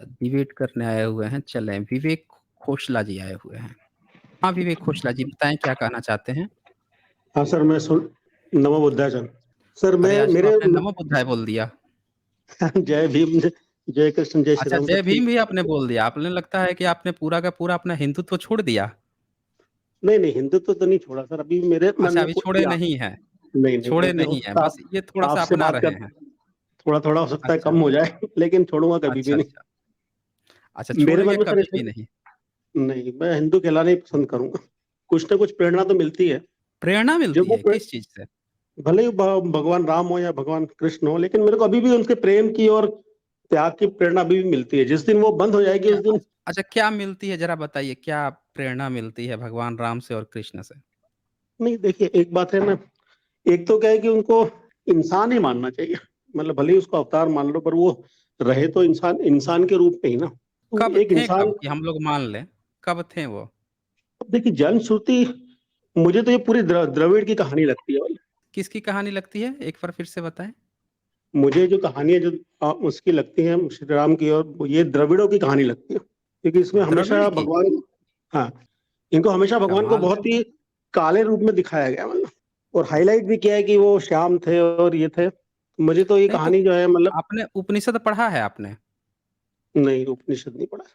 Debate करने आए हुए हैं, चलें विवेक खोसला जी आए हुए हैं। हाँ, विवेक खोसला जी बताएँ क्या कहना चाहते हैं? हाँ सर, मैं सुन नमो बुद्धाय। सर अरे! मैं आज तो मेरे आपने नमो बुद्धाय बोल दिया। जय भीम, जय कृष्ण, जय श्री अच्छा, राम। तो जय भीम ठीक। भी आपने बोल दिया। आपने लगता है कि आपने पूरा का पूरा अपना हिंदुत्व छोड़ दिया। नहीं, नहीं, हिंदुत्व तो नहीं छोड़ा सर, अभी मेरे मन अच्छा, में अभी कोई छोड़े नहीं हैं, नहीं, नहीं, छोड़े मैं हो नहीं हैं, सकता बस ये थोड़ा-सा आपसे अपना बात रहे कर हैं। थोड़ा-थोड़ा हो सकता है अच्छा, कम हो जाए, लेकिन छोड़ूँगा कभी भी अच्छा, नहीं। अच्छा। अच्छा, मेरे मन छोड़ेंगे में सर कभी ऐसे भी नहीं। नहीं, मैं हिंदू कहलाना ही पसंद करूँगा। कुछ ना कुछ प्रेरणा तो मिलती है। प्रेरणा जब मिलती वो है, प्रे किस चीज़ से? भले ही भगवान राम हो या भगवान कृष्ण हो, लेकिन मेरे को अभी भी उनके प्रेम की और त्याग की प्रेरणा अभी भी मिलती है। जिस दिन वो बंद हो जाएगी क्या उस दिन अच्छा क्या मिलती है ज़रा बताइए, क्या प्रेरणा मिलती है भगवान राम से और कृष्ण से? नहीं, देखिए एक बात है ना, एक तो क्या है कि उनको इंसान ही मानना चाहिए। मतलब भले ही उसको अवतार मान लो, पर वो रहे तो इंसान इंसान के रूप में ही ना। तो कब एक थे इंसान कब कि हम लोग मान लें, कब थे वो? अब देखिए जनश्रुति, मुझे तो ये पूरी द्रविड़ की कहानी लगती है। किसकी कहानी लगती है? एक बार फिर से बताएँ। मुझे जो कहानियाँ जो उसकी लगती हैं श्री राम की, और वो ये द्रविड़ों की कहानी लगती है। क्योंकि इसमें द्रविड़ हमेशा की? भगवान हाँ, इनको हमेशा भगवान को कमाल है। बहुत ही काले रूप में दिखाया गया मतलब, और हाइलाइट भी किया है कि वो श्याम थे और ये थे। मुझे तो ये नहीं तो कहानी जो है मतलब आपने उपनिषद पढ़ा है आपने? नहीं, उपनिषद नहीं पढ़ा।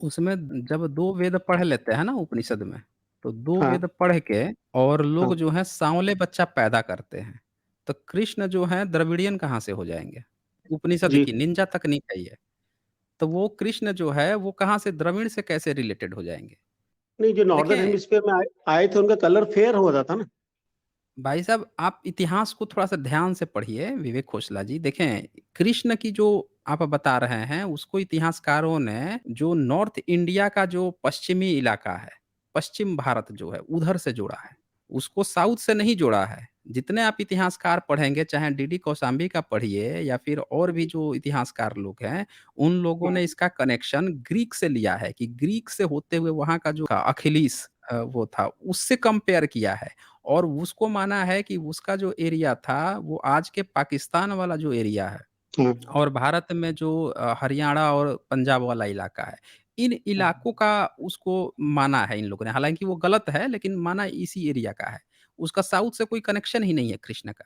उसमें जब 2 वेद पढ़ लेते हैं ना उपनिषद में, तो 2 हाँ, वेद पढ़ के और हाँ। लोग जो हैं साँवले बच्चा पैदा करते हैं, तो कृष्ण जो हैं द्रविडियन कहाँ से हो जाएँगे? उपनिषद जी। की निंजा तकनीक है ये। तो वो कृष्ण जो है वो कहाँ से द्रविड़ से कैसे रिलेटेड हो जाएँगे? नहीं, जो नॉर्दर्न देखें हेमिस्फीयर में आए आए थे, उनका कलर फेयर हो जाता ना। भाई साहब, आप इतिहास को थोड़ा-सा ध्यान से पढ़िए विवेक खोसला जी। देखें, कृष्ण की जो आप बता रहे हैं, उसको इतिहासकारों ने जो नॉर्थ इंडिया का जो पश्चिमी इलाका है, पश्चिम भारत जो है, उधर से जोड़ा है। उसको साउथ से नहीं जोड़ा है। जितने आप इतिहासकार पढ़ेंगे, चाहे डीडी कौशाम्बी का पढ़िए या फिर और भी जो इतिहासकार लोग हैं, उन लोगों ने इसका कनेक्शन ग्रीक से लिया है कि ग्रीक से होते हुए वहाँ का जो अखिलीस वो था, उससे कंपेयर किया है। और उसको माना है कि उसका जो एरिया था, वो आज के पाकिस्तान वाला जो एरिया है हाँ, और भारत में जो हरियाणा और पंजाब वाला इलाका है, इन हाँ। इलाकों का उसको माना है इन लोगों ने। हालाँकि वो गलत है, लेकिन माना इसी एरिया का है। उसका साउथ से कोई कनेक्शन ही नहीं है कृष्ण का।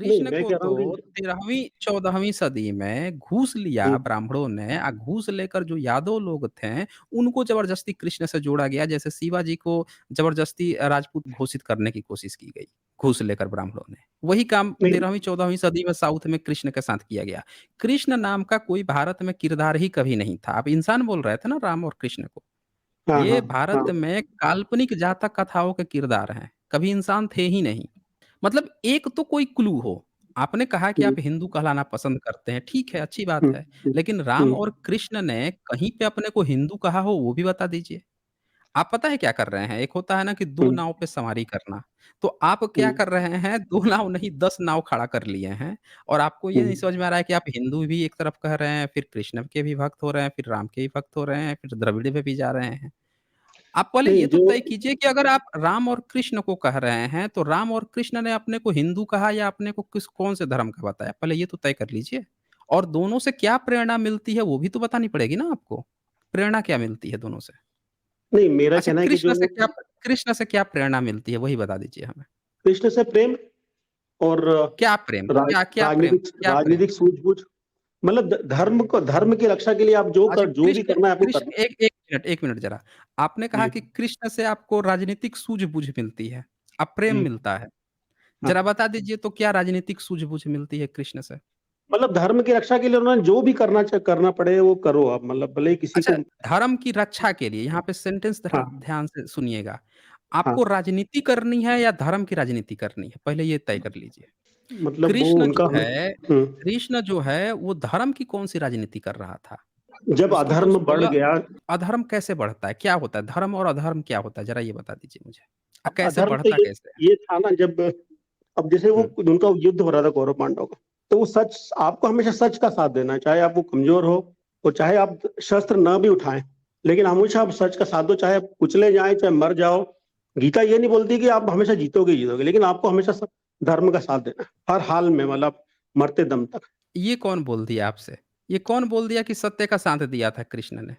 नहीं, कृष्ण मैं को कह रहा हूँ तो कि 13वीं-14वीं सदी में घूस लिया हुँ, ब्राह्मणों ने घूस लेकर जो यादव लोग थे, उनको ज़बरदस्ती कृष्ण से जोड़ा गया। जैसे शिवाजी को ज़बरदस्ती राजपूत घोषित करने की कोशिश की गई, घूस लेकर ब्राह्मणों ने। वही काम नहीं। 13वीं-14वीं सदी में साउथ में कृष्ण के साथ किया गया। कृष्ण नाम का कोई भारत में किरदार ही कभी नहीं था। आप इंसान बोल रहे थे ना राम और कृष्ण को। हाँ, ये हाँ, भारत हाँ। में काल्पनिक जातक कथाओं के किरदार हैं, कभी इंसान थे ही नहीं। मतलब एक तो कोई क्लू हो। आपने कहा कि हुँ, आप हिंदू कहलाना पसंद करते हैं, ठीक है, अच्छी बात हुँ, है। हुँ, लेकिन राम हुँ, और कृष्ण ने कहीं पे अपने को हिंदू कहा हो, वो भी बता दीजिए। आप पता है क्या कर रहे हैं? एक होता है ना कि 2 हुँ, नाव पे सवारी करना, तो आप हुँ, क्या कर रहे हैं 2 नाव नहीं 10 नाव खड़ा कर लिए हैं और आपको ये हुँ। नहीं समझ में आ रहा है कि आप हिंदू भी एक तरफ कह रहे हैं, फिर कृष्ण के भी भक्त हो रहे हैं, फिर राम के भी भक्त हो रहे हैं, फिर द्रविड़ पे भी जा रहे हैं। आप पहले नहीं, ये तो जो तय कीजिए कि अगर आप राम और कृष्ण को कह रहे हैं, तो राम और कृष्ण ने अपने को हिंदू कहा या अपने को किस कौन-से धर्म का बताया? पहले ये तो तय कर लीजिए। और दोनों से क्या प्रेरणा मिलती है, वो भी तो बतानी पड़ेगी ना आपको। प्रेरणा क्या मिलती है दोनों से? नहीं, मेरा अच्छा कहना है कि जो कृष्ण से क्या प्रेरणा मिलती है, वही बता दीजिए हमें। कृष्ण से प्रेम और क्या प्रेम? क्या प्रेम? राजनीतिक क्या प्रेम? राजनीतिक सूझबूझ, मतलब धर्म की रक्षा के लिए आप अच्छा जो भी करना है आपको कृष्ण करना। 1 मिनट ज़रा। आपने कहा जी, कि कृष्ण से आपको राजनीतिक सूझबूझ मिलती है, प्रेम जी, मिलता है। हाँ। ज़रा बता दीजिए तो क्या राजनीतिक सूझबूझ मिलती है कृष्ण से? मतलब धर्म की रक्षा के लिए उन्होंने जो भी करना पड़े वो करो आप, मतलब भले ही किसी अच्छा, को धर्म की रक्षा के लिए यहाँ पे सेंटेंस ध्र हाँ, ध्यान से सुनिएगा। हाँ। आपको राजनीति करनी है या धर्म की राजनीति करनी है? पहले ये तय कर लीजिए। मतलब वो कृष्ण उनका जो है हुँ, कृष्ण जो है वो धर्म की कौन-सी राजनीति कर रहा था? जब उसकी जो अधर्म बढ़ 16 गया, अधर्म कैसे बढ़ता है? क्या होता है? धर्म और अधर्म क्या होता है? ज़रा ये बता दीजिए मुझे। कैसे अधर्म तो बढ़ता कैसे है? ये था ना, जब अब जैसे वो हुँ, उनका युद्ध हो रहा था कौरव पांडव का, तो वो सच आपको हमेशा सच का साथ देना है, चाहे आप वो कमजोर हो और चाहे आप शस्त्र ना भी उठाएं, लेकिन हमेशा आप सच का साथ दो, चाहे आप कुचले जाएं, चाहे मर जाओ। गीता ये नहीं बोलती कि आप हमेशा जीतोगे ही जीतोगे, लेकिन आपको हमेशा धर्म का साथ देना है हर हाल में, मतलब मरते दम तक। ये कौन बोल दिया आपसे? ये कौन बोल दिया कि सत्य का साथ दिया था कृष्ण ने?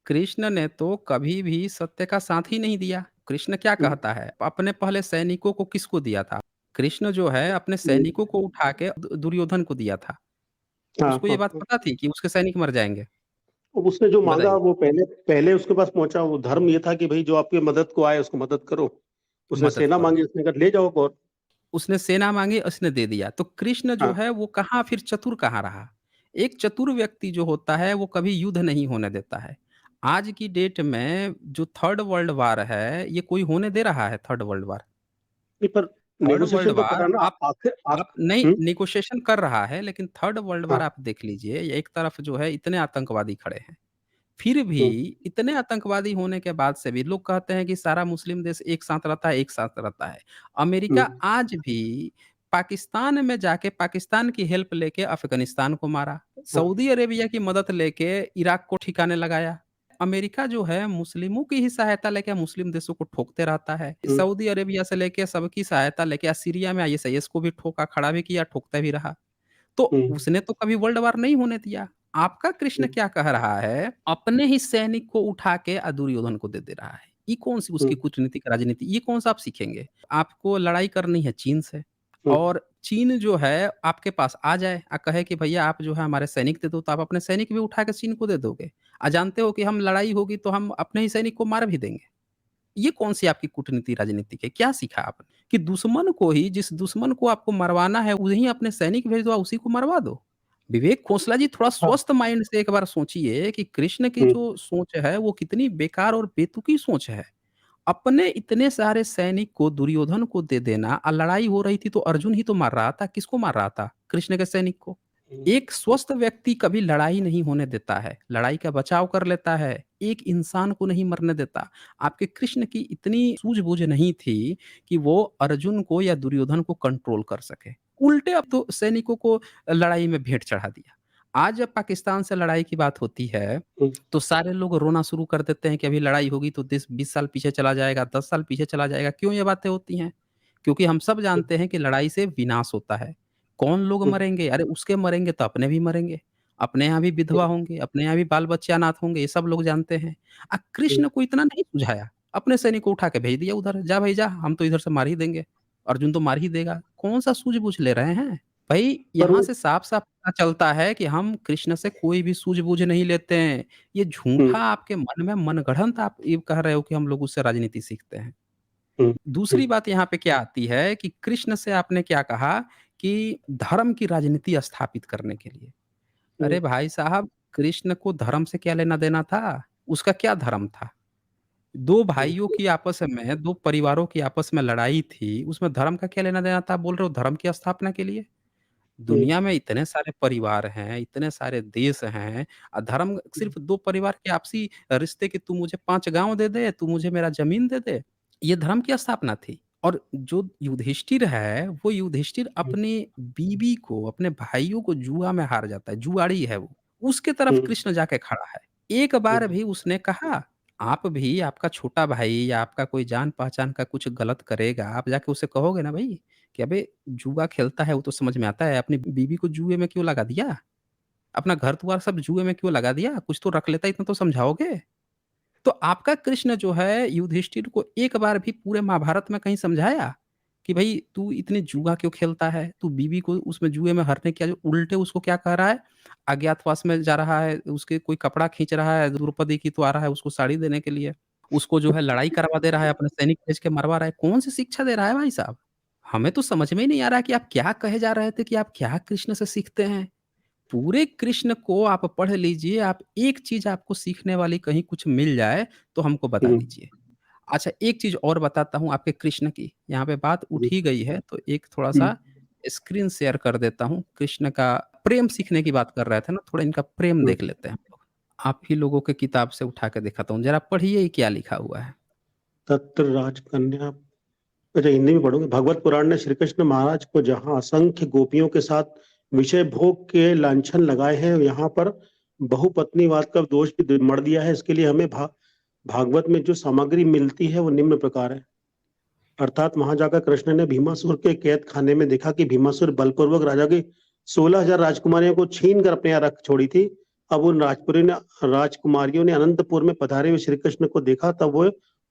कृष्ण ने तो कभी भी सत्य का साथ ही नहीं दिया। कृष्ण क्या हुँ, कहता है? अपने पहले सैनिकों को किसको दिया था? कृष्ण जो है अपने हुँ। सैनिकों को उठा के दुर्योधन को दिया था। हाँ, उसको ये हाँ, बात हाँ। पता थी कि उसके सैनिक मर जाएँगे? उसने जो माँगा बताइए। वो पहले पहले उसके पास पहुँचा, वो धर्म ये था कि भई जो आपकी मदद को आए उसको मदद करो। उसने मदद सेना करो। माँगी, उसने कहा ले जाओ और उसने सेना माँगी, उसने दे दिया। तो कृष्ण जो हाँ, है वो कहाँ फिर चतुर कहाँ रहा? एक चतुर व्यक्ति जो होता है वो कभी युद्ध नहीं होने देता है। आज की डेट में जो थर्ड वर्ल्ड वार है, ये कोई होने दे रहा है थर्ड वर्ल्ड वार? नहीं पर थर्ड वर्ल्ड नेगोशिएशन तो वार करा ना आप आखिर आप नहीं हुँ, नेगोशिएशन कर रहा है, लेकिन थर्ड वर्ल्ड हाँ, वार आप देख लीजिए, एक तरफ जो है इतने आतंकवादी खड़े हैं। फिर भी हुँ, इतने आतंकवादी होने के बाद से भी लोग कहते हैं कि सारा मुस्लिम देश एक साथ रहता है, एक साथ रहता है। हुँ, अमेरिका आज भी पाकिस्तान में जाके पाकिस्तान की हेल्प लेके अफ़गानिस्तान को मारा। हाँ, सऊदी अरेबिया की मदद लेके इराक को ठिकाने लगाया। अमेरिका जो है मुस्लिमों की ही सहायता लेके मुस्लिम देशों को ठोकते रहता है। हुँ, सऊदी अरेबिया से लेके सबकी सहायता लेके सीरिया में आईएसआईएस को भी ठोका, खड़ा भी किया, ठोकता भी रहा। तो हुँ, उसने तो कभी वर्ल्ड वार नहीं होने दिया। आपका कृष्ण हुँ, क्या कह रहा है, अपने ही सैनिक को उठा के दुर्योधन को दे दे रहा है। ये कौन-सी हुँ, उसकी कूटनीतिक राजनीति, ये कौन-सा आप सीखेंगे? आपको लड़ाई करनी है चीन से हुँ, और चीन जो है आपके पास आ जाए कहे कि भैया आप जो है हमारे सैनिक दे दो, तो आप अपने सैनिक भी उठा के चीन को दे दोगे। जानते हो कि हम लड़ाई होगी तो हम अपने ही सैनिक को मार भी देंगे। ये कौन-सी आपकी कूटनीति राजनीतिक है? क्या सीखा आपने? कि दुश्मन को ही जिस दुश्मन को आपको मरवाना है, वहीं अपने सैनिक भेज दो, उसी को मरवा दो। विवेक खोसला जी थोड़ा हाँ, स्वस्थ माइंड से एक बार सोचिए कि कृष्ण की हुँ, जो सोच है, वो कितनी बेकार और बेतुकी सोच है। अपने इतने सारे सैनिक को दुर्योधन को दे देना लड़ाई हो रही थी तो अर्जुन ही तो मार रहा था। किसको मार रहा था? कृष्ण के सैनिक को। हुँ, एक स्वस्थ व्यक्ति कभी लड़ाई नहीं होने देता है, लड़ाई का बचाव कर लेता है, एक इंसान को नहीं मरने देता। आपके कृष्ण की इतनी सूझबूझ नहीं थी कि वो अर्जुन को या दुर्योधन को कंट्रोल कर सके। उल्टे अब तो सैनिकों को लड़ाई में भेंट चढ़ा दिया। आज जब पाकिस्तान से लड़ाई की बात होती है, हुँ, तो सारे लोग रोना शुरू कर देते हैं कि अभी लड़ाई होगी तो देश 20 साल पीछे चला जाएगा, 10 साल पीछे चला जाएगा। क्यों ये बातें होती हैं? क्योंकि हम सब हुँ, जानते हैं कि लड़ाई से विनाश होता है। कौन लोग हुँ, मरेंगे? अरे उसके मरेंगे तो अपने भी मरेंगे। अपने यहाँ भी विधवा होंगे, अपने यहाँ भी बाल-बच्चे अनाथ होंगे, ये सब लोग जानते हैं। हुँ, कृष्ण को इतना नहीं सुझाया, अपने सैनिक को उठा के भेज दिया उधर, जा भई जा, हम तो इधर से मार ही देंगे। अर्जुन तो मार ही देगा। कौन-सा सूझबूझ ले रहे हैं? भई पर यहाँ वो से साफ-साफ पता चलता है कि हम कृष्ण से कोई भी सूझबूझ नहीं लेते हैं। ये हुँ, झूठा आपके मन में मनगढ़ंत आप ये कह रहे हो कि हम लोग उससे राजनीति सीखते हैं। हुँ, हुँ, दूसरी बात यहाँ पे क्या आती है कि कृष्ण से आपने क्या कहा कि धर्म की राजनीति स्थापित करने के लिए। हुँ, अरे भाई साहब, कृष्ण को धर्म से क्या लेना-देना था? उसका क्या धर्म था? 2 हुँ, भाइयों की आपस में 2 परिवारों की आपस में लड़ाई थी, उसमें धर्म का क्या लेना-देना था? बोल रहे हो धर्म की स्थापना के लिए? हुँ, दुनिया में इतने सारे परिवार हैं, इतने सारे देश हैं धर्म सिर्फ़ 2 परिवार के आपसी रिश्ते कि तू मुझे 5 गाँव दे दे, तू मुझे मेरा ज़मीन दे दे, ये धर्म की स्थापना थी। और जो युधिष्ठिर है, वो युधिष्ठिर हुँ, अपनी बीवी को, अपने भाइयों को जुआ में हार जाता है, जुआड़ी है वो। उसके तरफ हुँ, कृष्ण जाके खड़ा है। एक बार हुँ, भी उसने कहा, आप भी आपका छोटा भाई या आपका कोई जान-पहचान का कुछ गलत करेगा, आप जाके उसे कहोगे ना भई कि अबे जुआ खेलता है वो तो समझ में आता है, अपनी बीवी को जुए में क्यों लगा दिया? अपना घर-द्वार सब जुए में क्यों लगा दिया? कुछ तो रख लेता इतना तो समझाओगे? तो आपका कृष्ण जो है युधिष्ठिर को एक बार भी पूरे महाभारत में कहीं समझाया कि भई तू इतनी जुआ क्यों खेलता है? तू बीवी को उसमें जुए में हरने क्या उल्टे उसको क्या कह रहा है? अज्ञातवास में जा रहा है, उसके कोई कपड़ा खींच रहा है, द्रौपदी की तो आ रहा है उसको साड़ी देने के लिए। उसको जो है लड़ाई करवा दे रहा है, अपने सैनिक भेज के मरवा रहा है। कौन-सी शिक्षा दे रहा है भाई साहब? हमें तो समझ में ही नहीं आ रहा कि आप क्या कहे जा रहे थे कि आप क्या कृष्ण से सीखते हैं? पूरे कृष्ण को आप पढ़ लीजिए, आप एक चीज़ आपको सीखने वाली कहीं कुछ मिल जाए, तो हमको बता हुँ, दीजिए। अच्छा एक चीज़ और बताता हूँ आपके कृष्ण की, यहाँ पे बात उठ हुँ, ही गई है, तो एक हुँ, थोड़ा-सा स्क्रीन शेयर कर देता हूँ। कृष्ण का प्रेम सीखने की बात कर रहे थे ना, थोड़ा इनका प्रेम हुँ। देख लेते हैं हम लोग। आप ही लोगों के किताब से उठा के दिखाता हूँ, ज़रा पढ़िए ये क्या लिखा हुआ है। तत्र राजकन्या अच्छा हिंदी में पढ़ूँगा। भगवत पुराण ने श्री कृष्ण महाराज को जहाँ असंख्य गोपियों के साथ विषय भोग के लांछन लगाए हैं, यहाँ पर बहुपत्नीवाद का दोष भी मढ़ दिया है। इसके लिए हमें भागवत में जो सामग्री मिलती है वो निम्न प्रकार है। अर्थात वहाँ जाकर कृष्ण ने भीमासुर के कैद खाने में देखा कि भीमासुर बलपूर्वक राजा की 16,000 राजकुमारियों को छीन कर अपने यहाँ रख छोड़ी थी। अब उन राजकुमारियों ने अनंतपुर में पधारे हुए श्री कृष्ण को देखा, तब वो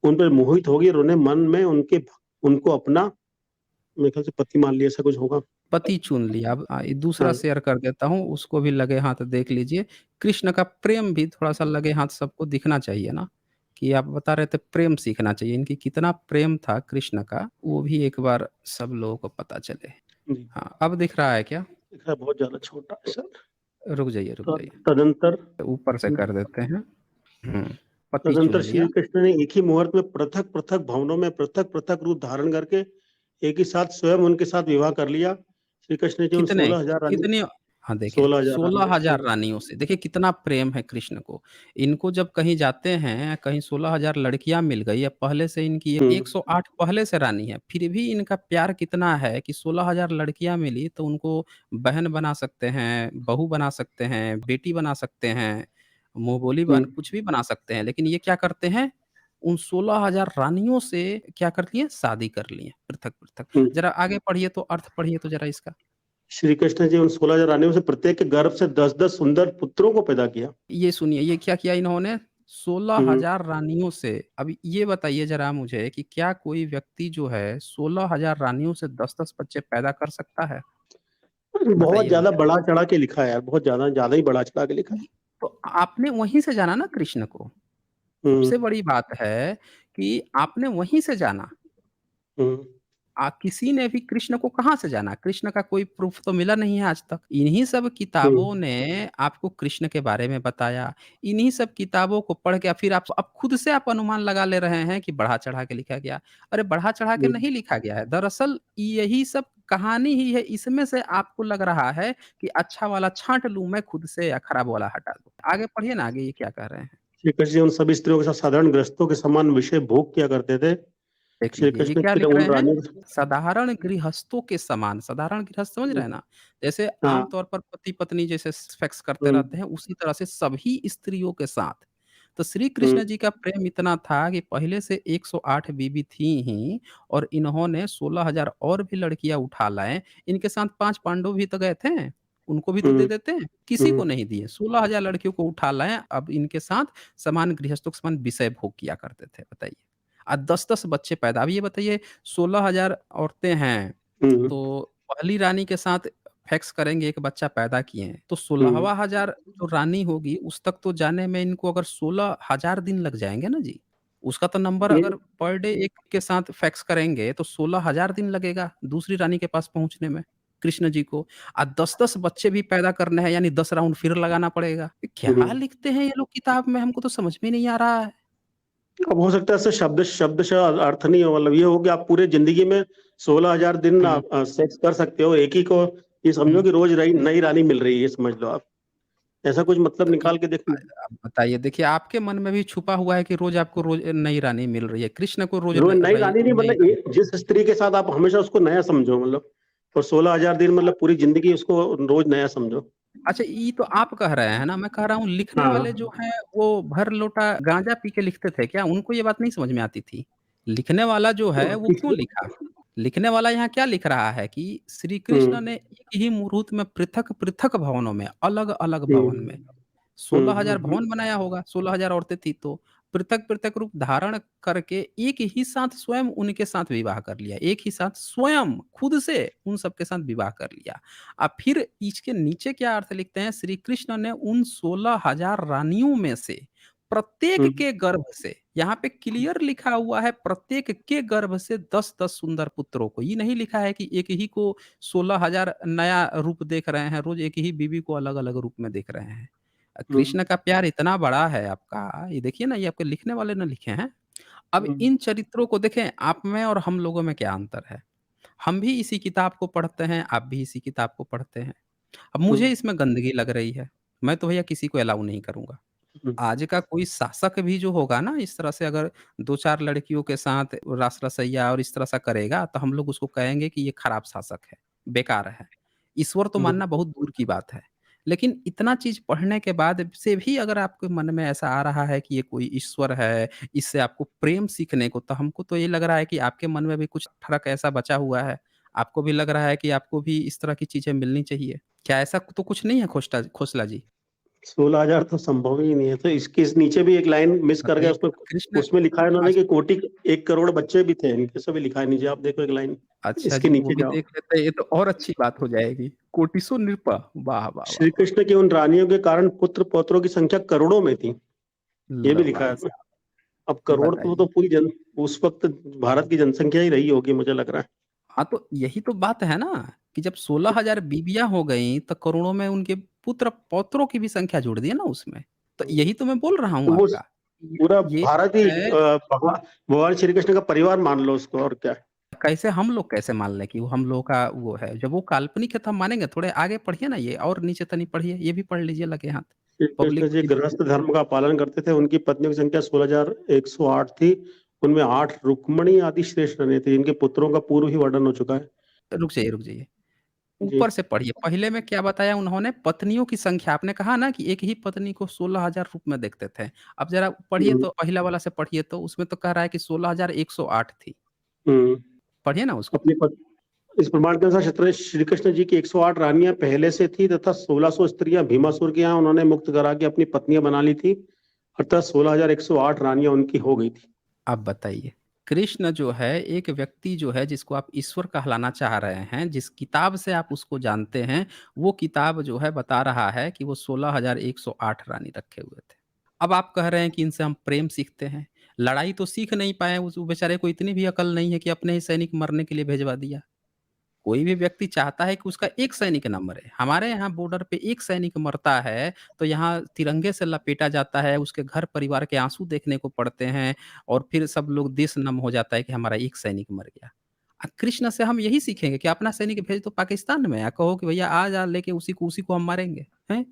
उन पर मोहित हो गई और उन्हें मन में उनको अपना, मेरे ख्याल से पति मान लिया, ऐसा कुछ होगा। पति चुन लिया। अब ये दूसरा हाँ। शेयर कर देता हूँ, उसको भी लगे हाथ देख लीजिए। कृष्ण का प्रेम भी थोड़ा-सा लगे हाथ सबको दिखना चाहिए ना, कि आप बता रहे थे प्रेम सीखना चाहिए। इनकी कितना प्रेम था कृष्ण का, वो भी एक बार सब लोगों को पता चले। जी। हाँ, अब दिख रहा है क्या? दिख रहा है बहुत ज़्यादा छोटा है सर। रुक जाइए। तदंतर ऊपर से कर देते हैं। हुँ, पति तदंतर चुन श्री लिया। कृष्ण ने एक ही मुहूर्त में पृथक-पृथक भवनों में पृथक-पृथक रूप धारण करके एक ही साथ स्वयं उनके साथ विवाह कर लिया। श्री कृष्ण ने जी उन कितने 16,000 रानी कितनी हाँ, देखिए 16,000 रानियों से। 16,000 रानियों से, देखिए कितना प्रेम है कृष्ण को। इनको जब कहीं जाते हैं, कहीं 16,000 लड़कियाँ मिल गई, अब पहले से इनकी हुँ, 108 पहले से रानी है, फिर भी इनका प्यार कितना है कि 16,000 लड़कियाँ मिली तो उनको बहन बना सकते हैं, बहू बना सकते हैं, बेटी बना सकते हैं, मुँहबोली हुँ, बन कुछ भी बना सकते हैं। लेकिन ये क्या करते हैं, उन 16,000 रानियों से क्या कर लिए? शादी कर लिए, पृथक-पृथक। हुँ। ज़रा आगे पढ़िए तो अर्थ पढ़िए तो ज़रा इसका। श्री कृष्ण जी उन 16,000 रानियों से प्रत्येक के गर्भ से 10-10 सुंदर पुत्रों को पैदा किया। ये सुनिए, ये क्या किया इन्होंने? हुँ, 16,000 रानियों से। अब ये बताइए ज़रा मुझे कि क्या कोई व्यक्ति जो है 16,000 रानियों से 10-10 बच्चे पैदा कर सकता है? बहुत बताइए ज़्यादा मुझे। बढ़ा-चढ़ा के लिखा है यार, बहुत ज़्यादा ही बढ़ा-चढ़ा के लिखा है। तो आपने वहीं से जाना ना कृष्ण को। हुँ, सबसे बड़ी बात है कि आपने वहीं से जाना। हुँ, किसी ने भी कृष्ण को कहाँ से जाना? कृष्ण का कोई प्रूफ़ तो मिला नहीं है आज तक। इन्हीं सब हुँ, किताबों ने आपको कृष्ण के बारे में बताया। इन्हीं सब किताबों को पढ़ के फिर आप अब खुद से आप अनुमान लगा ले रहे हैं कि बढ़ा-चढ़ा के लिखा गया। अरे बढ़ा-चढ़ा के हुँ, नहीं लिखा गया है। दरअसल यही सब कहानी ही है। इसमें से आपको लग रहा है कि अच्छा वाला छाँट लूँ मैं खुद से या खराब वाला हटा दूँ। आगे पढ़िए ना, आगे ये क्या कह रहे हैं? श्री कृष्ण जी उन सभी स्त्रियों के साथ साधारण गृहस्थों के समान विषय भोग किया करते थे। देख श्री लीजिए, ये कृष्ण क्या फिर लिख उन रहे हैं? रानियों साधारण गृहस्थों के समान, साधारण गृहस्थ समझ रहे हैं ना? जैसे हाँ, आम तौर पर पति-पत्नी जैसे सेक्स करते हुँ, रहते हैं, उसी तरह से सभी स्त्रियों के साथ। तो श्री हुँ, कृष्ण जी का प्रेम इतना था कि पहले से 108 बीवी थी ही और इन्होंने 16,000 और भी लड़कियाँ उठा लाए। इनके साथ 5 पांडव भी तो गए थे, उनको भी तो दे हुँ, देते। किसी को हुँ, नहीं दिए, 16,000 लड़कियों को उठा लाए, अब इनके साथ समान गृहस्थों के समान विषय भोग किया करते थे, बताइए। 10-10 बच्चे पैदा। अब ये बताइए 16,000 औरतें हैं, हुँ, तो पहली रानी के साथ सेक्स करेंगे, एक बच्चा पैदा किए हैं, तो हुँ, 16वाँ हज़ार जो रानी होगी उस तक तो जाने में इनको अगर 16,000 दिन लग जाएँगे ना जी। उसका तो नंबर ये अगर पर डे एक के साथ सेक्स करेंगे तो 16,000 दिन लगेगा दूसरी रानी के पास पहुँचने में, कृष्ण जी को। 10-10 बच्चे भी पैदा करने हैं यानी 10 राउंड फिर लगाना पड़ेगा। ये क्या हुँ। लिखते हैं ये लोग किताब में हमको तो समझ में नहीं आ रहा है। अब हो सकता है इससे शब्दशः अर्थ नहीं हो, मतलब ये हो कि आप पूरे ज़िंदगी में 16,000 दिन हुँ, आप सेक्स कर सकते हो, एक ही को ये समझो हुँ। कि रोज़ नई रानी मिल रही है, ये समझ लो आप। ऐसा कुछ मतलब तो ये निकाल के देख लीजिए। अब बताइए देखिए आपके मन में भी छुपा हुआ है कि रोज़ आपको रोज़ नई रानी मिल रही है। कृष्ण को रोज़ रोज़ नई भई रानी नहीं, नई मतलब रानी ये जिस स्त्री के साथ आप हमेशा उसको नया समझो, मतलब और 16,000 दिन मतलब पूरी ज़िंदगी उसको रोज़ नया समझो। अच्छा ये तो आप कह रहे हैं ना, मैं कह रहा हूँ लिखने वाले जो हाँ, हैं वो भर लोटा गाँजा पी के लिखते थे क्या? उनको ये बात नहीं समझ में आती थी? लिखने वाला जो तो है वो किस क्यों लिखा? लिखने वाला यहाँ क्या लिख रहा है कि श्री हुँ, कृष्ण ने एक ही मुहूर्त में पृथक-पृथक भवनों में, अलग-अलग हुँ, भवन में हुँ, हुँ, 16,000 हुँ, भवन बनाया होगा, 16,000 औरतें थी तो। पृथक-पृथक रूप धारण करके एक ही साथ स्वयं उनके साथ विवाह कर लिया। एक ही साथ स्वयं खुद से उन सबके साथ विवाह कर लिया। फिर इसके नीचे क्या अर्थ लिखते हैं, श्री कृष्ण ने उन 16,000 रानियों में से प्रत्येक हुँ, के गर्भ से, यहाँ पे क्लियर लिखा हुआ है प्रत्येक के गर्भ से 10-10 सुंदर पुत्रों को। ये नहीं लिखा है कि एक ही को 16,000 नया रूप देख रहे हैं, रोज़ एक ही बीवी को अलग-अलग रूप में देख रहे हैं। हुँ, कृष्ण का प्यार इतना बड़ा है आपका, ये देखिए ना ये आपके लिखने वाले ने लिखे हैं। अब हुँ, इन चरित्रों को देखें, आप में और हम लोगों में क्या अंतर है? हम भी इसी किताब को पढ़ते हैं, आप भी इसी किताब को पढ़ते हैं। अब हुँ, मुझे इसमें गंदगी लग रही है, मैं तो भैया किसी को अलाउ नहीं करूँगा। हुँ, आज का कोई शासक भी जो होगा ना, इस तरह से अगर 2-4 लड़कियों के साथ रास-रसैया और इस तरह से करेगा, तो हम लोग उसको कहेंगे कि ये खराब शासक है, बेकार है। ईश्वर तो हुँ, मानना बहुत दूर की बात है। लेकिन इतना चीज़ पढ़ने के बाद से भी अगर आपके मन में ऐसा आ रहा है कि ये कोई ईश्वर है, इससे आपको प्रेम सीखने को, तो हमको तो ये लग रहा है कि आपके मन में भी कुछ फ़र्क ऐसा बचा हुआ है। आपको भी लग रहा है कि आपको भी इस तरह की चीज़ें मिलनी चाहिए। क्या ऐसा तो कुछ नहीं है खोसला जी? 16,000 तो संभव ही नहीं है। तो इसके इस नीचे भी एक लाइन मिस कर गया बताइए उसमें। कृष्ण उसमें लिखा है उन्होंने अच्छा, कि कोटि 1 करोड़ बच्चे भी थे इनके, ऐसा भी लिखा है नीचे, आप देखो एक लाइन, अच्छा इसके जी, वो नीचे भी जाओ। देख लेते हैं, ये तो और अच्छी बात हो जाएगी। कोटिसो नृपा वाह, वाह, वाह, श्री वाह! कृष्ण की उन रानियों के कारण पुत्र-पौत्रों की संख्या करोड़ों में थी, ये भी लो लिखा है भाई उसमें। साहब, अब करोड़ तो बताइए। पूरी जन उस वक़्त भारत की जनसंख्या ही रही होगी मुझे लग रहा है। हाँ, तो यही तो बात है ना कि जब 16,000 बीवियाँ हो गईं, तो करोड़ों में उनके पुत्र-पौत्रों की भी संख्या जुड़ दी है ना उसमें। तो यही तो मैं बोल रहा हूँ तो वो आपका। ये पूरा ये भारत ही है भगवान श्री कृष्ण का परिवार मान लो उसको, और क्या है। कैसे हम लोग कैसे मान लें कि वो हम लोगों का वो है? जब वो काल्पनिक है तो हम मानेंगे, थोड़े आगे पढ़िए ना ये और नीचे तनी पढ़िए, ये भी पढ़ लीजिए लगे हाथ। श्री कृष्ण पब्लिक जी को भी दीजिए। गृहस्थ धर्म का पालन करते थे, उनकी पत्नियों की संख्या 16,108 थी, उनमें 8 रुक्मिणी आदि श्रेष्ठ रानी थी, इनके पुत्रों का पूर्व ही वर्णन हो चुका है। रुक जाइए, रुक जाइए। जी। ऊपर से पढ़िए, पहले में क्या बताया उन्होंने? पत्नियों की संख्या, आपने कहा ना कि एक ही पत्नी को 16,000 रूप में देखते थे। अब ज़रा पढ़िए हुँ, तो पहला वाला से पढ़िए तो उसमें तो कह रहा है कि 16,108 थी। हुँ। पढ़िए ना उसको। अपनी पत इस प्रमाण के अनुसार क्षत्रिय श्री कृष्ण जी की 108 रानियाँ पहले से थी तथा 1600 स्त्रियाँ भीमासुर के यहाँ उन्होंने मुक्त करा के अपनी पत्नियाँ बना ली थी, अर्थात 16,108 रानियाँ उनकी हो गई थी। अब बताइए, कृष्ण जो है एक व्यक्ति जो है जिसको आप ईश्वर कहलाना चाह रहे हैं, जिस किताब से आप उसको जानते हैं, वो किताब जो है बता रहा है कि वो 16,108 रानी रखे हुए थे। अब आप कह रहे हैं कि इनसे हम प्रेम सीखते हैं। लड़ाई तो सीख नहीं पाए, उस बेचारे को इतनी भी अकल नहीं है कि अपने ही सैनिक मरने के लिए भेजवा दिया। कोई भी व्यक्ति चाहता है कि उसका एक सैनिक ना मरे। हमारे यहाँ बॉर्डर पे एक सैनिक मरता है, तो यहाँ तिरंगे से लपेटा जाता है, उसके घर परिवार के आँसू देखने को पड़ते हैं और फिर सब लोग देश नम हो जाता है कि हमारा एक सैनिक मर गया। कृष्ण से हम यही सीखेंगे कि अपना सैनिक भेज दो पाकिस्तान में या कहो कि भैया आ जा लेके उसी को हम मारेंगे, हैं?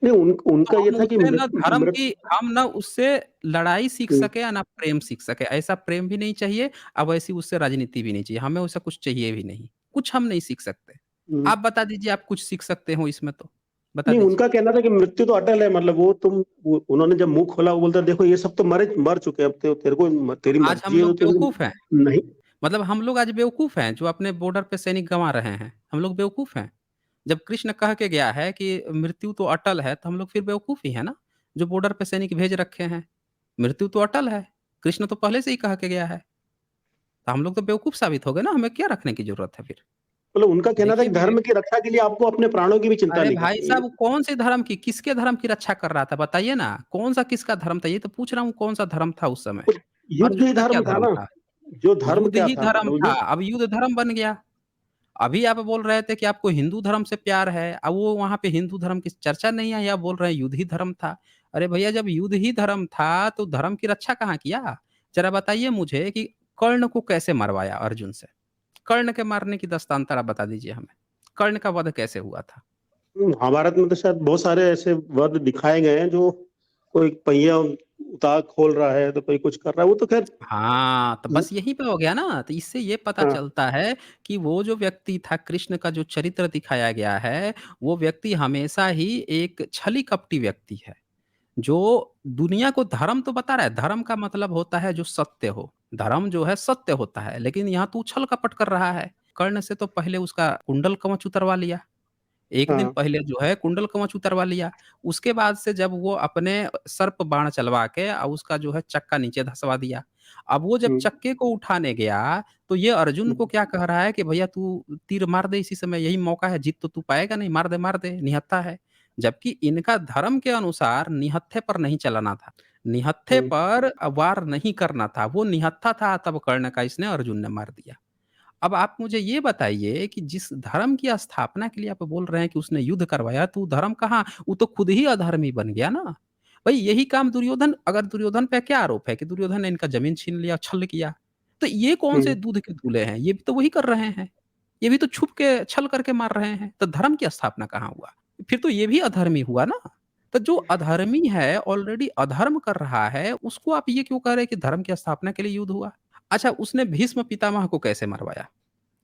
नहीं तो उनका ये हम था कि उससे ना धर्म मृत की हम ना उससे लड़ाई सीख हुँ, सके या ना प्रेम सीख सके। ऐसा प्रेम भी नहीं चाहिए, अब वैसी उससे राजनीति भी नहीं चाहिए। हमें वैसा कुछ चाहिए भी नहीं। कुछ हम नहीं सीख सकते। हुँ। आप बता दीजिए आप कुछ सीख सकते हो इसमें तो? बता नहीं दीजिए। उनका कहना था कि मृत्यु तो अटल है, मतलब वो उन्होंने जब मुँह खोला वो बोलता देखो ये सब तो मर चुके हैं, अब तो तेरे को तेरी आज हम मर्ज़ी है तो लोग तेरे बेवकूफ़ हैं। को नहीं। मतलब हम लोग आज बेवकूफ़ हैं जो अपने बॉर्डर पे सैनिक गँवा रहे हैं। हम लोग बेवकूफ़ हैं। जब कृष्ण कह के गया है कि मृत्यु तो अटल है, तो हम लोग फिर बेवकूफ़ ही हैं ना, जो बॉर्डर पे सैनिक भेज रखे हैं। मृत्यु तो अटल है। कृष्ण तो पहले से ही कह के गया है। तो हम लोग तो बेवकूफ़ साबित हो गए ना, हमें क्या रखने की ज़रूरत है फिर? मतलब उनका कहना था देखिए कि विवेक धर्म की रक्षा के लिए आपको अपने प्राणों की भी चिंता अरे नहीं भाई करनी है। साहब कौन-से धर्म की, किसके धर्म की रक्षा कर रहा था बताइए ना? कौन-सा किसका धर्म था? ये तो पूछ रहा हूँ कौन-सा धर्म था उस समय? कुछ युद्ध अर्जुन ही का क्या धर्म था धर्म ना, था? जो धर्म युद्ध क्या ही था धर्म मतलब था, युद्ध। अब युद्ध धर्म बन गया। अभी आप बोल रहे थे कि आपको हिंदू धर्म से प्यार है, अब वो वहाँ पे हिंदू धर्म की चर्चा नहीं आई, आप बोल रहे हैं युद्ध ही धर्म था। अरे भैया जब युद्ध ही धर्म था, तो धर्म की रक्षा कहाँ किया? ज़रा बताइए मुझे कि कर्ण को कैसे मरवाया अर्जुन से? कर्ण के मारने की दस्तांतर आप बता दीजिए हमें। कर्ण का वध कैसे हुआ था? महाभारत में तो शायद बहुत सारे ऐसे वध दिखाए गए हैं जो कोई पहिया उतार खोल रहा है तो कोई कुछ कर रहा है, वो तो खैर। हाँ, तो बस यहीं पे हो गया ना, तो इससे ये पता हाँ, चलता है कि वो जो व्यक्ति था कृष्ण का जो चरित्र दिखाया गया है, वो व्यक्ति हमेशा ही एक छली-कपटी व्यक्ति है। जो दुनिया को धर्म तो बता रहा है, धर्म का मतलब होता है जो सत्य हो। धर्म जो है सत्य होता है, लेकिन यहाँ तो उछल-कपट कर रहा है। कर्ण से तो पहले उसका कुंडल कवच उतरवा लिया। एक दिन हाँ। पहले जो है कुंडल कवच उतरवा लिया। उसके बाद से जब वो अपने सर्प बाण चलवा के उसका जो है चक्का नीचे धँसवा दिया। अब वो जब हुँ, चक्के को उठाने गया, तो ये अर्जुन हुँ, को क्या कह रहा है कि भैया तू तीर मार दे इसी समय, यही मौका है, जीत तो तू पाएगा नहीं, मार दे, निहत्था है। जबकि इनका धर्म के अनुसार निहत्थे पर नहीं चलाना था। निहत्थे हुँ। पर वार नहीं करना था, वो निहत्था था तब कर्ण का इसने अर्जुन ने मार दिया। अब आप मुझे ये बताइए कि जिस धर्म की स्थापना के लिए आप बोल रहे हैं कि उसने युद्ध करवाया, तो वो धर्म कहाँ? वो तो खुद ही अधर्मी बन गया ना। भई यही काम दुर्योधन अगर दुर्योधन पे क्या आरोप है कि दुर्योधन ने इनका ज़मीन छीन लिया, छल किया। तो ये कौन से हुँ, दूध के धूले हैं? ये भी तो वही कर रहे हैं। ये भी तो छुप के छल करके मार रहे हैं। तो धर्म की स्थापना कहाँ हुआ? फिर तो ये भी अधर्मी हुआ ना। तो जो अधर्मी है, ऑलरेडी अधर्म कर रहा है, उसको आप ये क्यों कह रहे हैं कि धर्म की स्थापना के लिए युद्ध हुआ? अच्छा उसने भीष्म पितामह को कैसे मरवाया?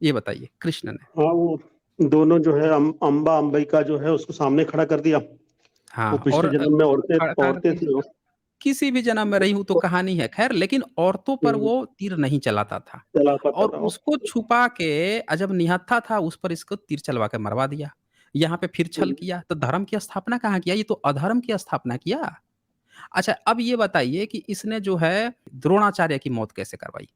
ये बताइए कृष्ण ने। हाँ, वो दोनों जो है अम्बा अम्बिका जो है उसको सामने खड़ा कर दिया। वो हाँ, और पिछले जन्म में औरतें ख औरतें करके थी वो। किसी भी जन्म में रही हूँ तो कहानी है खैर, लेकिन औरतों पर हुँ, वो तीर नहीं चलाता था। चला पाता और था वो। उसको छुपा के जब निहत्था था उस पर इसको तीर चलवा के मरवा दिया। यहाँ पे फिर छल हुँ। किया, तो धर्म की स्थापना कहाँ किया? ये तो अधर्म की स्थापना किया। अच्छा, अब ये बताइए कि इसने जो है द्रोणाचार्य की मौत कैसे करवाई?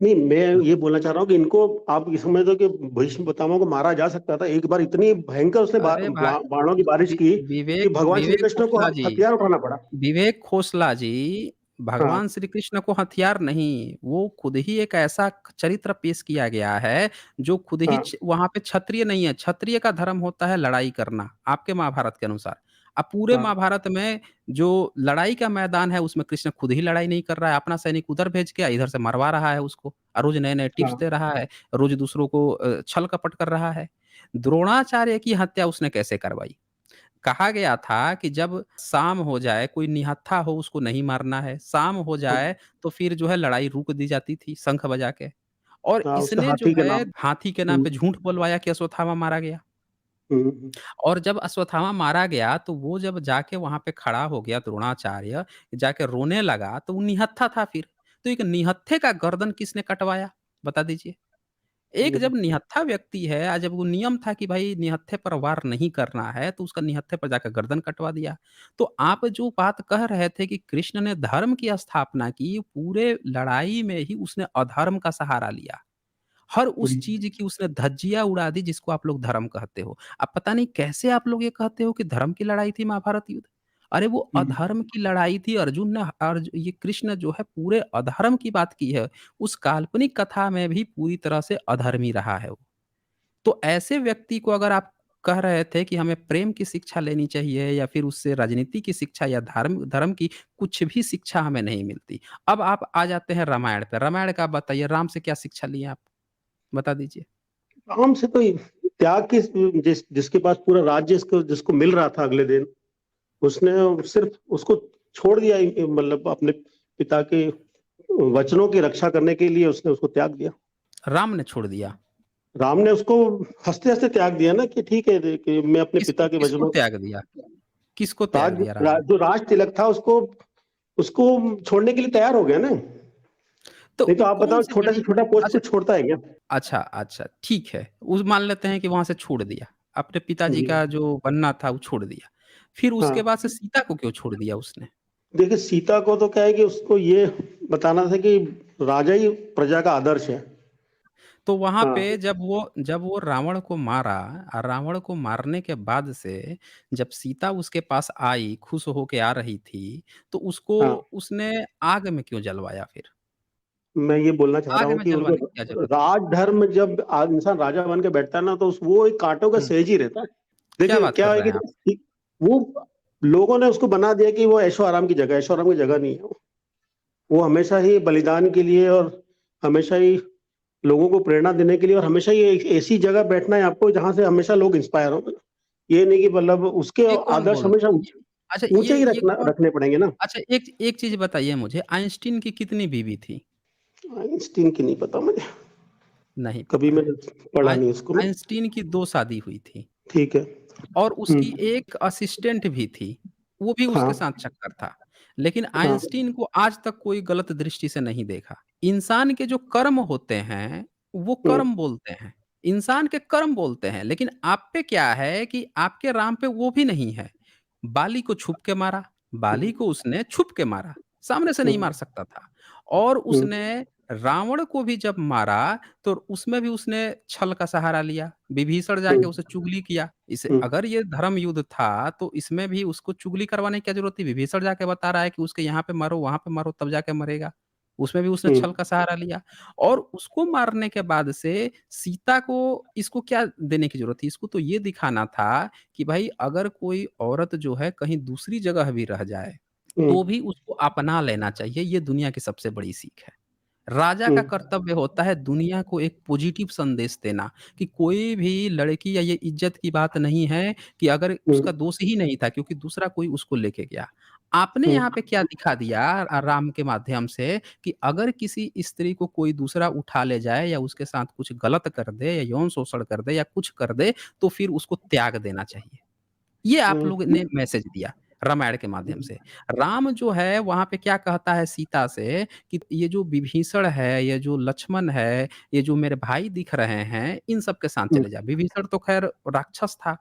नहीं, मैं ये बोलना चाह रहा हूँ कि इनको आप ये समझ लो कि भीष्म पितामह को मारा जा सकता था। एक बार इतनी भयंकर उसने अरे भाई, बाणों की बारिश वि की कि विवेक भगवान श्री विवेक कृष्ण को खोसला जी हथियार उठाना पड़ा। विवेक खोसला जी, हाँ, भगवान श्री कृष्ण को हथियार नहीं, वो खुद ही एक ऐसा चरित्र पेश किया गया है, जो खुद ही हाँ, वहाँ पे क्षत्रिय नहीं है, क्षत्रिय का धर्म होता है लड़ाई करना, आपके महाभारत के अनुसार। अब पूरे हाँ, महाभारत में जो लड़ाई का मैदान है, उसमें कृष्ण खुद ही लड़ाई नहीं कर रहा है, अपना सैनिक उधर भेज के इधर से मरवा रहा है उसको और रोज़ नए-नए टिप्स हाँ, दे रहा है, रोज़ दूसरों को छल-कपट कर रहा है। द्रोणाचार्य की हत्या उसने कैसे करवाई? कहा गया था कि जब शाम हो जाए, कोई निहत्था हो उसको नहीं मारना है, शाम हो हाँ, जाए तो फिर जो है लड़ाई रोक दी जाती थी शंख बजा के। और हाँ, उसके इसने जो हाथी के है नाम। हाथी के नाम हुँ, पे झूठ बोलवाया कि अश्वत्थामा मारा गया। हुँ, हुँ, और जब अश्वत्थामा मारा गया तो वो जब जाके वहाँ पे खड़ा हो गया द्रोणाचार्य, जाके रोने लगा तो वो निहत्था था फिर। तो एक निहत्थे का गर्दन किसने कटवाया? बता दीजिए। एक हुँ, जब निहत्था व्यक्ति है जब वो नियम था कि भाई निहत्थे पर वार नहीं करना है, तो उसका निहत्थे पर जाकर गर्दन कटवा दिया। तो आप जो बात कह रहे थे कि कृष्ण ने धर्म की स्थापना की, पूरे लड़ाई में ही उसने अधर्म का सहारा लिया। हर उस हुँ, चीज़ की उसने धज्जियाँ उड़ा दी जिसको आप लोग धर्म कहते हो। अब पता नहीं कैसे आप लोग ये कहते हो कि धर्म की लड़ाई थी महाभारत युद्ध? अरे वो हुँ, अधर्म की लड़ाई थी अर्जुन ने ये कृष्ण जो है पूरे अधर्म की बात की है। उस काल्पनिक कथा में भी पूरी तरह से अधर्मी रहा है वो। तो ऐसे व्यक्ति को अगर आप कह रहे थे कि हमें प्रेम की शिक्षा लेनी चाहिए या फिर उससे राजनीति की शिक्षा या धर्म धर्म की कुछ भी शिक्षा हमें नहीं मिलती। अब आप आ जाते हैं रामायण पे। रामायण का आप बताइए राम से क्या शिक्षा लिए आप? बता दीजिए। आराम से तो त्याग की जिसके पास पूरा राज्य जिसको जिसको मिल रहा था अगले दिन, उसने सिर्फ़ उसको छोड़ दिया मतलब अपने पिता के वचनों की रक्षा करने के लिए उसने उसको त्याग दिया। राम ने छोड़ दिया। राम ने उसको हँसते-हँसते त्याग दिया ना कि ठीक है दे कि मैं अपने किसको पिता के किसको वचनों त्याग दिया? किसको त्याग राज दिया राम ने? जो राज तिलक था उसको उसको छोड़ने के लिए तैयार हो गया ना। तो नहीं तो आप बताओ कौन-सी छोटा से बड़ी छोटा पोस्ट अच्छा कोई छोड़ता है क्या? अच्छा, अच्छा, ठीक है। उस मान लेते हैं कि वहाँ से छोड़ दिया। अपने पिताजी जी, का जो बनना था वो छोड़ दिया। फिर हाँ। उसके बाद से सीता को क्यों छोड़ दिया उसने? देखिए सीता को तो क्या है कि उसको ये बताना था कि राजा ही प्रजा का आदर्श है। तो वहाँ हाँ, पे जब वो रावण को मारा और रावण को मारने के बाद से जब सीता उसके पास आई, खुश होके आ रही थी, तो उसको हाँ। उसने आग में क्यों जलवाया फिर? मैं ये बोलना चाह रहा आग हूँ में कि उनको जलवाने की क्या ज़रूरत थी? राजधर्म जब इंसान राजा बन के बैठता है ना तो वो एक कांटों का हुँ, सेज ही रहता है। क्या देखिए बात क्या कर है रहे हैं आप? कि वो लोगों ने उसको बना दिया कि वो ऐशो-आराम की जगह ऐशो-आराम की जगह नहीं है वो। वो हमेशा ही बलिदान के लिए और हमेशा ही लोगों को प्रेरणा देने के लिए और हमेशा ही एक ऐसी जगह बैठना है आपको जहाँ से हमेशा लोग इंस्पायर हों। ये नहीं कि मतलब उसके ये कौन आदर्श बोल हमेशा ये अच्छा ऊँचे ही ये रखना कौन रखने पड़ेंगे ना। अच्छा एक एक चीज़ बताइए मुझे आइंस्टीन की कितनी बीवी थी? आइंस्टीन की नहीं पता मुझे, नहीं कभी पता है। मैंने पढ़ा आइ नहीं उसको ना। आइंस्टीन की 2 शादी हुई थी ठीक है। और हुँ, उसकी एक असिस्टेंट भी थी, वो भी हाँ, उसके साथ चक्कर था। लेकिन हाँ, आइंस्टीन को आज तक कोई गलत दृष्टि से नहीं देखा। इंसान के जो कर्म होते हैं, वो हुँ, कर्म बोलते हैं। इंसान के कर्म बोलते हैं, लेकिन आप पे क्या है कि आपके राम पे वो भी नहीं है। बाली को छुप के मारा, बाली को उसने छुप के मारा, सामने से नहीं हुँ, मार सकता था। और हुँ, उसने रावण को भी जब मारा, तो उसमें भी उसने छल का सहारा लिया। विभीषण हुँ, जाके उसे चुगली किया। इसे हुँ, अगर ये धर्म युद्ध था, तो इसमें भी उसको चुगली करवाने की क्या ज़रूरत थी? विभीषण जाके बता रहा है कि उसके यहाँ पे मारो, वहाँ पे मारो, तब जाके मरेगा। उसमें भी उसने हुँ, छल का सहारा लिया और उसको मारने के बाद से सीता को इसको क्या देने की ज़रूरत थी? इसको तो ये दिखाना था कि भाई अगर कोई औरत जो है कहीं दूसरी जगह भी रह जाए, हुँ, तो भी उसको अपना लेना चाहिए, ये दुनिया की सबसे बड़ी सीख है। राजा हुँ, का कर्तव्य होता है दुनिया को एक पॉजिटिव संदेश देना कि कोई भी लड़की या ये इज़्ज़त की बात नहीं है कि अगर हुँ, उसका दोष ही नहीं था क्योंकि दूसरा कोई उसको लेके गया। आपने हुँ, यहाँ पे क्या दिखा दिया राम के माध्यम से कि अगर किसी स्त्री को कोई दूसरा उठा ले जाए या उसके साथ कुछ गलत कर दे या यौन शोषण कर दे या कुछ कर दे, तो फिर उसको त्याग देना चाहिए। ये आप लोग हुँ। ने मैसेज दिया। रामायण के माध्यम से। राम जो है वहाँ पे क्या कहता है सीता से कि ये जो विभीषण है, ये जो लक्ष्मण है, ये जो मेरे भाई दिख रहे हैं, इन सब के साथ हुँ, चले जा। विभीषण तो ख़ैर राक्षस था,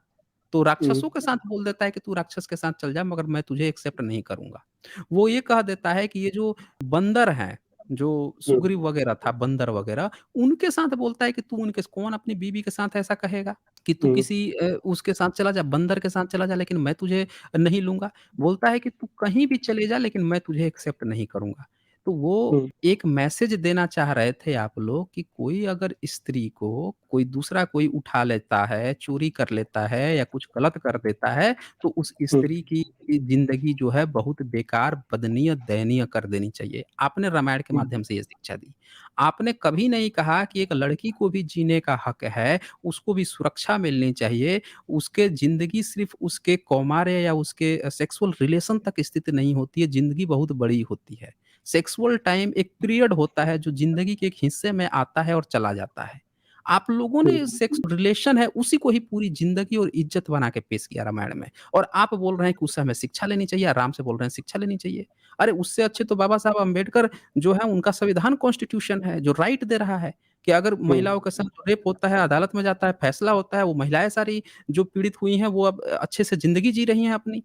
तो हुँ, राक्षसों के साथ बोल देता है कि तू राक्षस के साथ चल जा मगर मैं तुझे एक्सेप्ट नहीं करूँगा। वो ये कह देता है कि ये जो बंदर हैं, जो हुँ, सुग्रीव वग़ैरह था, बंदर वग़ैरह, उनके साथ बोलता है कि तू उनके कौन अपनी बीवी के साथ ऐसा कहेगा कि तू हुँ, किसी उसके साथ चला जा, बंदर के साथ चला जा लेकिन मैं तुझे नहीं लूँगा। बोलता है कि तू कहीं भी चले जा लेकिन मैं तुझे एक्सेप्ट नहीं करूँगा। तो वो हुँ, एक मैसेज देना चाह रहे थे आप लोग कि कोई अगर स्त्री को कोई दूसरा कोई उठा लेता है, चोरी कर लेता है या कुछ गलत कर देता है, तो उस हुँ, स्त्री की ज़िंदगी जो है बहुत बेकार, बदनीय, दयनीय कर देनी चाहिए। आपने रामायण के हुँ, माध्यम से ये शिक्षा दी। आपने कभी नहीं कहा कि एक लड़की को भी जीने का हक है, उसको भी सुरक्षा मिलनी चाहिए, उसके ज़िंदगी सिर्फ़ उसके कौमार्य या उसके सेक्सुअल रिलेशन तक स्थित नहीं होती है, ज़िंदगी बहुत बड़ी होती है। सेक्सुअल टाइम एक पीरियड होता है जो ज़िंदगी के एक हिस्से में आता है और चला जाता है। आप लोगों ने हुँ, सेक्स रिलेशन है उसी को ही पूरी ज़िंदगी और इज़्ज़त बना के पेश किया रामायण में और आप बोल रहे हैं कि उससे हमें शिक्षा लेनी चाहिए, राम से बोल रहे हैं शिक्षा लेनी चाहिए। अरे उससे अच्छे तो बाबा साहब अम्बेडकर जो है उनका संविधान कॉन्स्टिट्यूशन है जो राइट दे रहा है कि अगर हुँ, महिलाओं के साथ रेप होता है, अदालत में जाता है, फैसला होता है, वो महिलाएँ सारी जो पीड़ित हुई हैं वो अब अच्छे से ज़िंदगी जी रही हैं अपनी।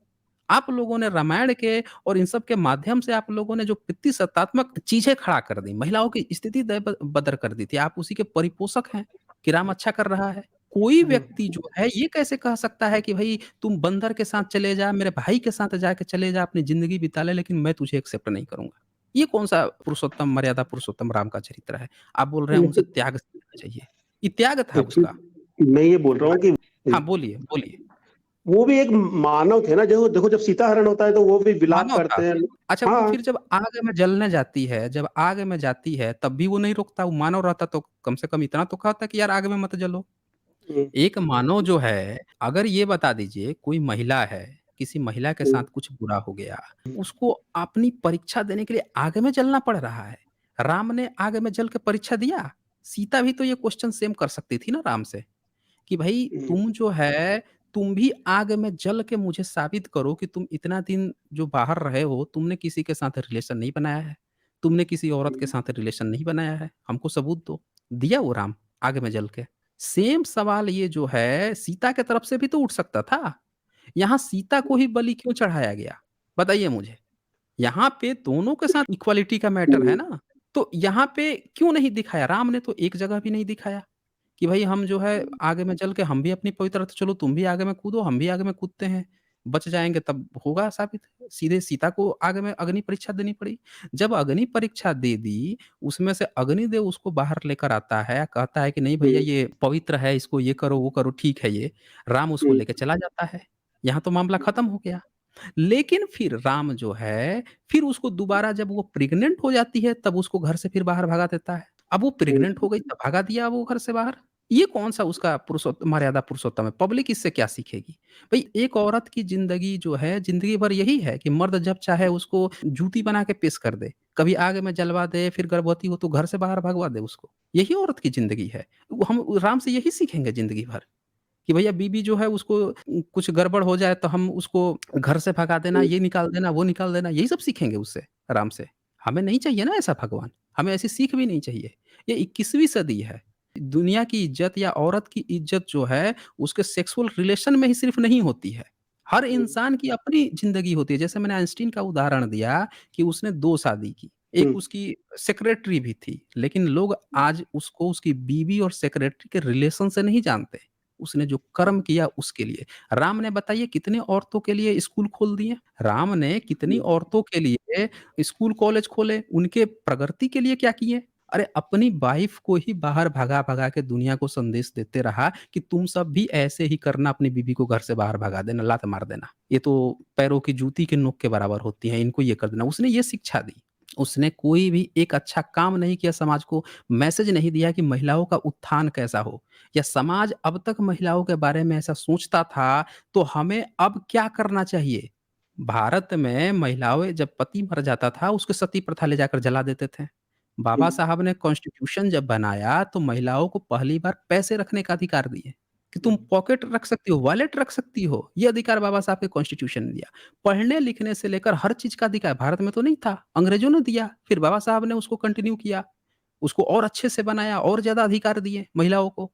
आप लोगों ने रामायण के और इन सब के माध्यम से आप लोगों ने जो प्रतिशतात्मक चीज़ें खड़ा कर दी, महिलाओं की स्थिति दय ब बदर कर दी थी। आप उसी के परिपोषक हैं कि राम अच्छा कर रहा है। कोई हुँ, व्यक्ति जो है ये कैसे कह सकता है कि भई तुम बंदर के साथ चले जा, मेरे भाई के साथ जाके चले जा, अपनी ज़िंदगी बिता ले लेकिन मैं तुझे एक्सेप्ट नहीं करूँगा। ये कौन-सा पुरुषोत्तम मर्यादा पुरुषोत्तम राम का चरित्र है? आप बोल रहे हैं उनसे लेकिन त्याग सीखना चाहिए। ये त्याग था उसका। एक्चुअली मैं ये बोल रहा हूँ कि हाँ, बोलिए, बोलिए। वो भी एक मानव थे ना, जो देखो जब सीता हरण होता है तो वो भी विलाप मानव था। करते हैं। अच्छा वो हाँ, फिर जब आग में जलने जाती है, जब आग में जाती है तब भी वो नहीं रुकता, वो मानव रहता तो कम से कम इतना तो कहता कि यार आग में मत जलो। हुँ, एक मानव जो है, अगर ये बता दीजिए कोई महिला है, किसी महिला के हुँ, साथ कुछ बुरा हो गया, उसको अपनी परीक्षा देने के लिए आग में जलना पड़ रहा है। राम ने आग में जल के परीक्षा दिया? सीता भी तो ये क्वेश्चन सेम कर सकती थी ना राम से। कि भई हुँ, तुम जो है, तुम भी आग में जल के मुझे साबित करो कि तुम इतना दिन जो बाहर रहे हो, तुमने किसी के साथ रिलेशन नहीं बनाया है। तुमने किसी औरत के हुँ, साथ रिलेशन नहीं बनाया है, हमको सबूत दो। दिया वो राम आग में जल के। सेम सवाल ये जो है सीता के तरफ से भी तो उठ सकता था। यहाँ सीता को ही बलि क्यों चढ़ाया गया? बताइए मुझे। यहाँ पे दोनों के साथ इक्वालिटी का मैटर है हुँ, ना। तो यहाँ पे क्यों नहीं दिखाया? राम ने तो एक जगह भी नहीं दिखाया। कि भाई हम जो है आगे में चल के हम भी अपनी पवित्रता चलो तुम भी आगे में कूदो, हम भी आगे में कूदते हैं, बच जाएँगे तब होगा साबित। सीधे सीता को आगे में अग्नि परीक्षा देनी पड़ी। जब अग्नि परीक्षा दे दी, उसमें से अग्निदेव उसको बाहर लेकर आता है, कहता है कि नहीं भैया हुँ, ये पवित्र है, इसको ये करो, वो करो, ठीक है ये। राम उसको हुँ, लेके चला जाता है। यहाँ तो मामला खत्म हो गया। लेकिन फिर राम जो है, फिर उसको दोबारा जब वो प्रेग्नेंट हो जाती है, तब उसको घर से फिर बाहर भगा देता है। अब वो हुँ, प्रेग्नेंट हो गई तब भगा दिया वो घर से बाहर। ये कौन-सा उसका मर्यादा पुरुषोत्तम है? पब्लिक इससे क्या सीखेगी? भई एक औरत की ज़िंदगी जो है, ज़िंदगी भर यही है कि मर्द जब चाहे उसको जूती बना के पेश कर दे। कभी आग में जलवा दे, फिर गर्भवती हो तो घर से बाहर भगवा दे उसको। यही औरत की ज़िंदगी है। वो हम राम से यही सीखेंगे ज़िंदगी भर। कि भैया बीवी जो है उसको कुछ गड़बड़ हो जाए तो हम उसको घर से भगा देना, हुँ, ये निकाल देना, वो निकाल देना, यही सब सीखेंगे उससे, आराम से। हमें नहीं चाहिए ना ऐसा भगवान, हमें ऐसी सीख भी नहीं चाहिए। ये 21वीं सदी है। दुनिया की इज़्ज़त या औरत की इज़्ज़त जो है उसके सेक्सुअल रिलेशन में ही सिर्फ़ नहीं होती है। हर हुँ, इंसान की अपनी ज़िंदगी होती है। जैसे मैंने आइंस्टीन का उदाहरण दिया कि उसने 2 शादी की। हुँ, एक उसकी सेक्रेटरी भी थी, लेकिन लोग आज उसको उसकी बीवी और सेक्रेटरी के रिलेशन से नहीं जानते। उसने जो कर्म किया उसके लिए। राम ने बताइए कितने औरतों के लिए स्कूल खोल दिए? राम ने कितनी हुँ, औरतों के लिए स्कूल कॉलेज खोले, उनके प्रगति के लिए क्या किए? अरे अपनी वाइफ को ही बाहर भगा-भगा के दुनिया को संदेश देते रहा कि तुम सब भी ऐसे ही करना, अपनी बीवी को घर से बाहर भगा देना, लात मार देना। ये तो पैरों की जूती के नोक के बराबर होती हैं, इनको ये कर देना। उसने ये शिक्षा दी। उसने कोई भी एक अच्छा काम नहीं किया समाज को, मैसेज नहीं दिया कि महिलाओं का उत्थान कैसा हो। या समाज अब तक महिलाओं के बारे में ऐसा सोचता था, तो हमें अब क्या करना चाहिए? भारत में महिलाएँ जब पति मर जाता था, उसको सती प्रथा ले जाकर जला देते थे। हुँ, बाबा साहब ने कॉन्स्टिट्यूशन जब बनाया, तो महिलाओं को पहली बार पैसे रखने का अधिकार दिए। कि तुम पॉकेट रख सकती हो, वॉलेट रख सकती हो, ये अधिकार बाबा साहब के कॉन्स्टिट्यूशन ने दिया। पढ़ने-लिखने से लेकर हर चीज़ का अधिकार भारत में तो नहीं था, अंग्रेज़ों ने दिया, फिर बाबा साहब ने उसको कंटिन्यू किया, उसको और अच्छे से बनाया, और ज़्यादा अधिकार दिए महिलाओं को।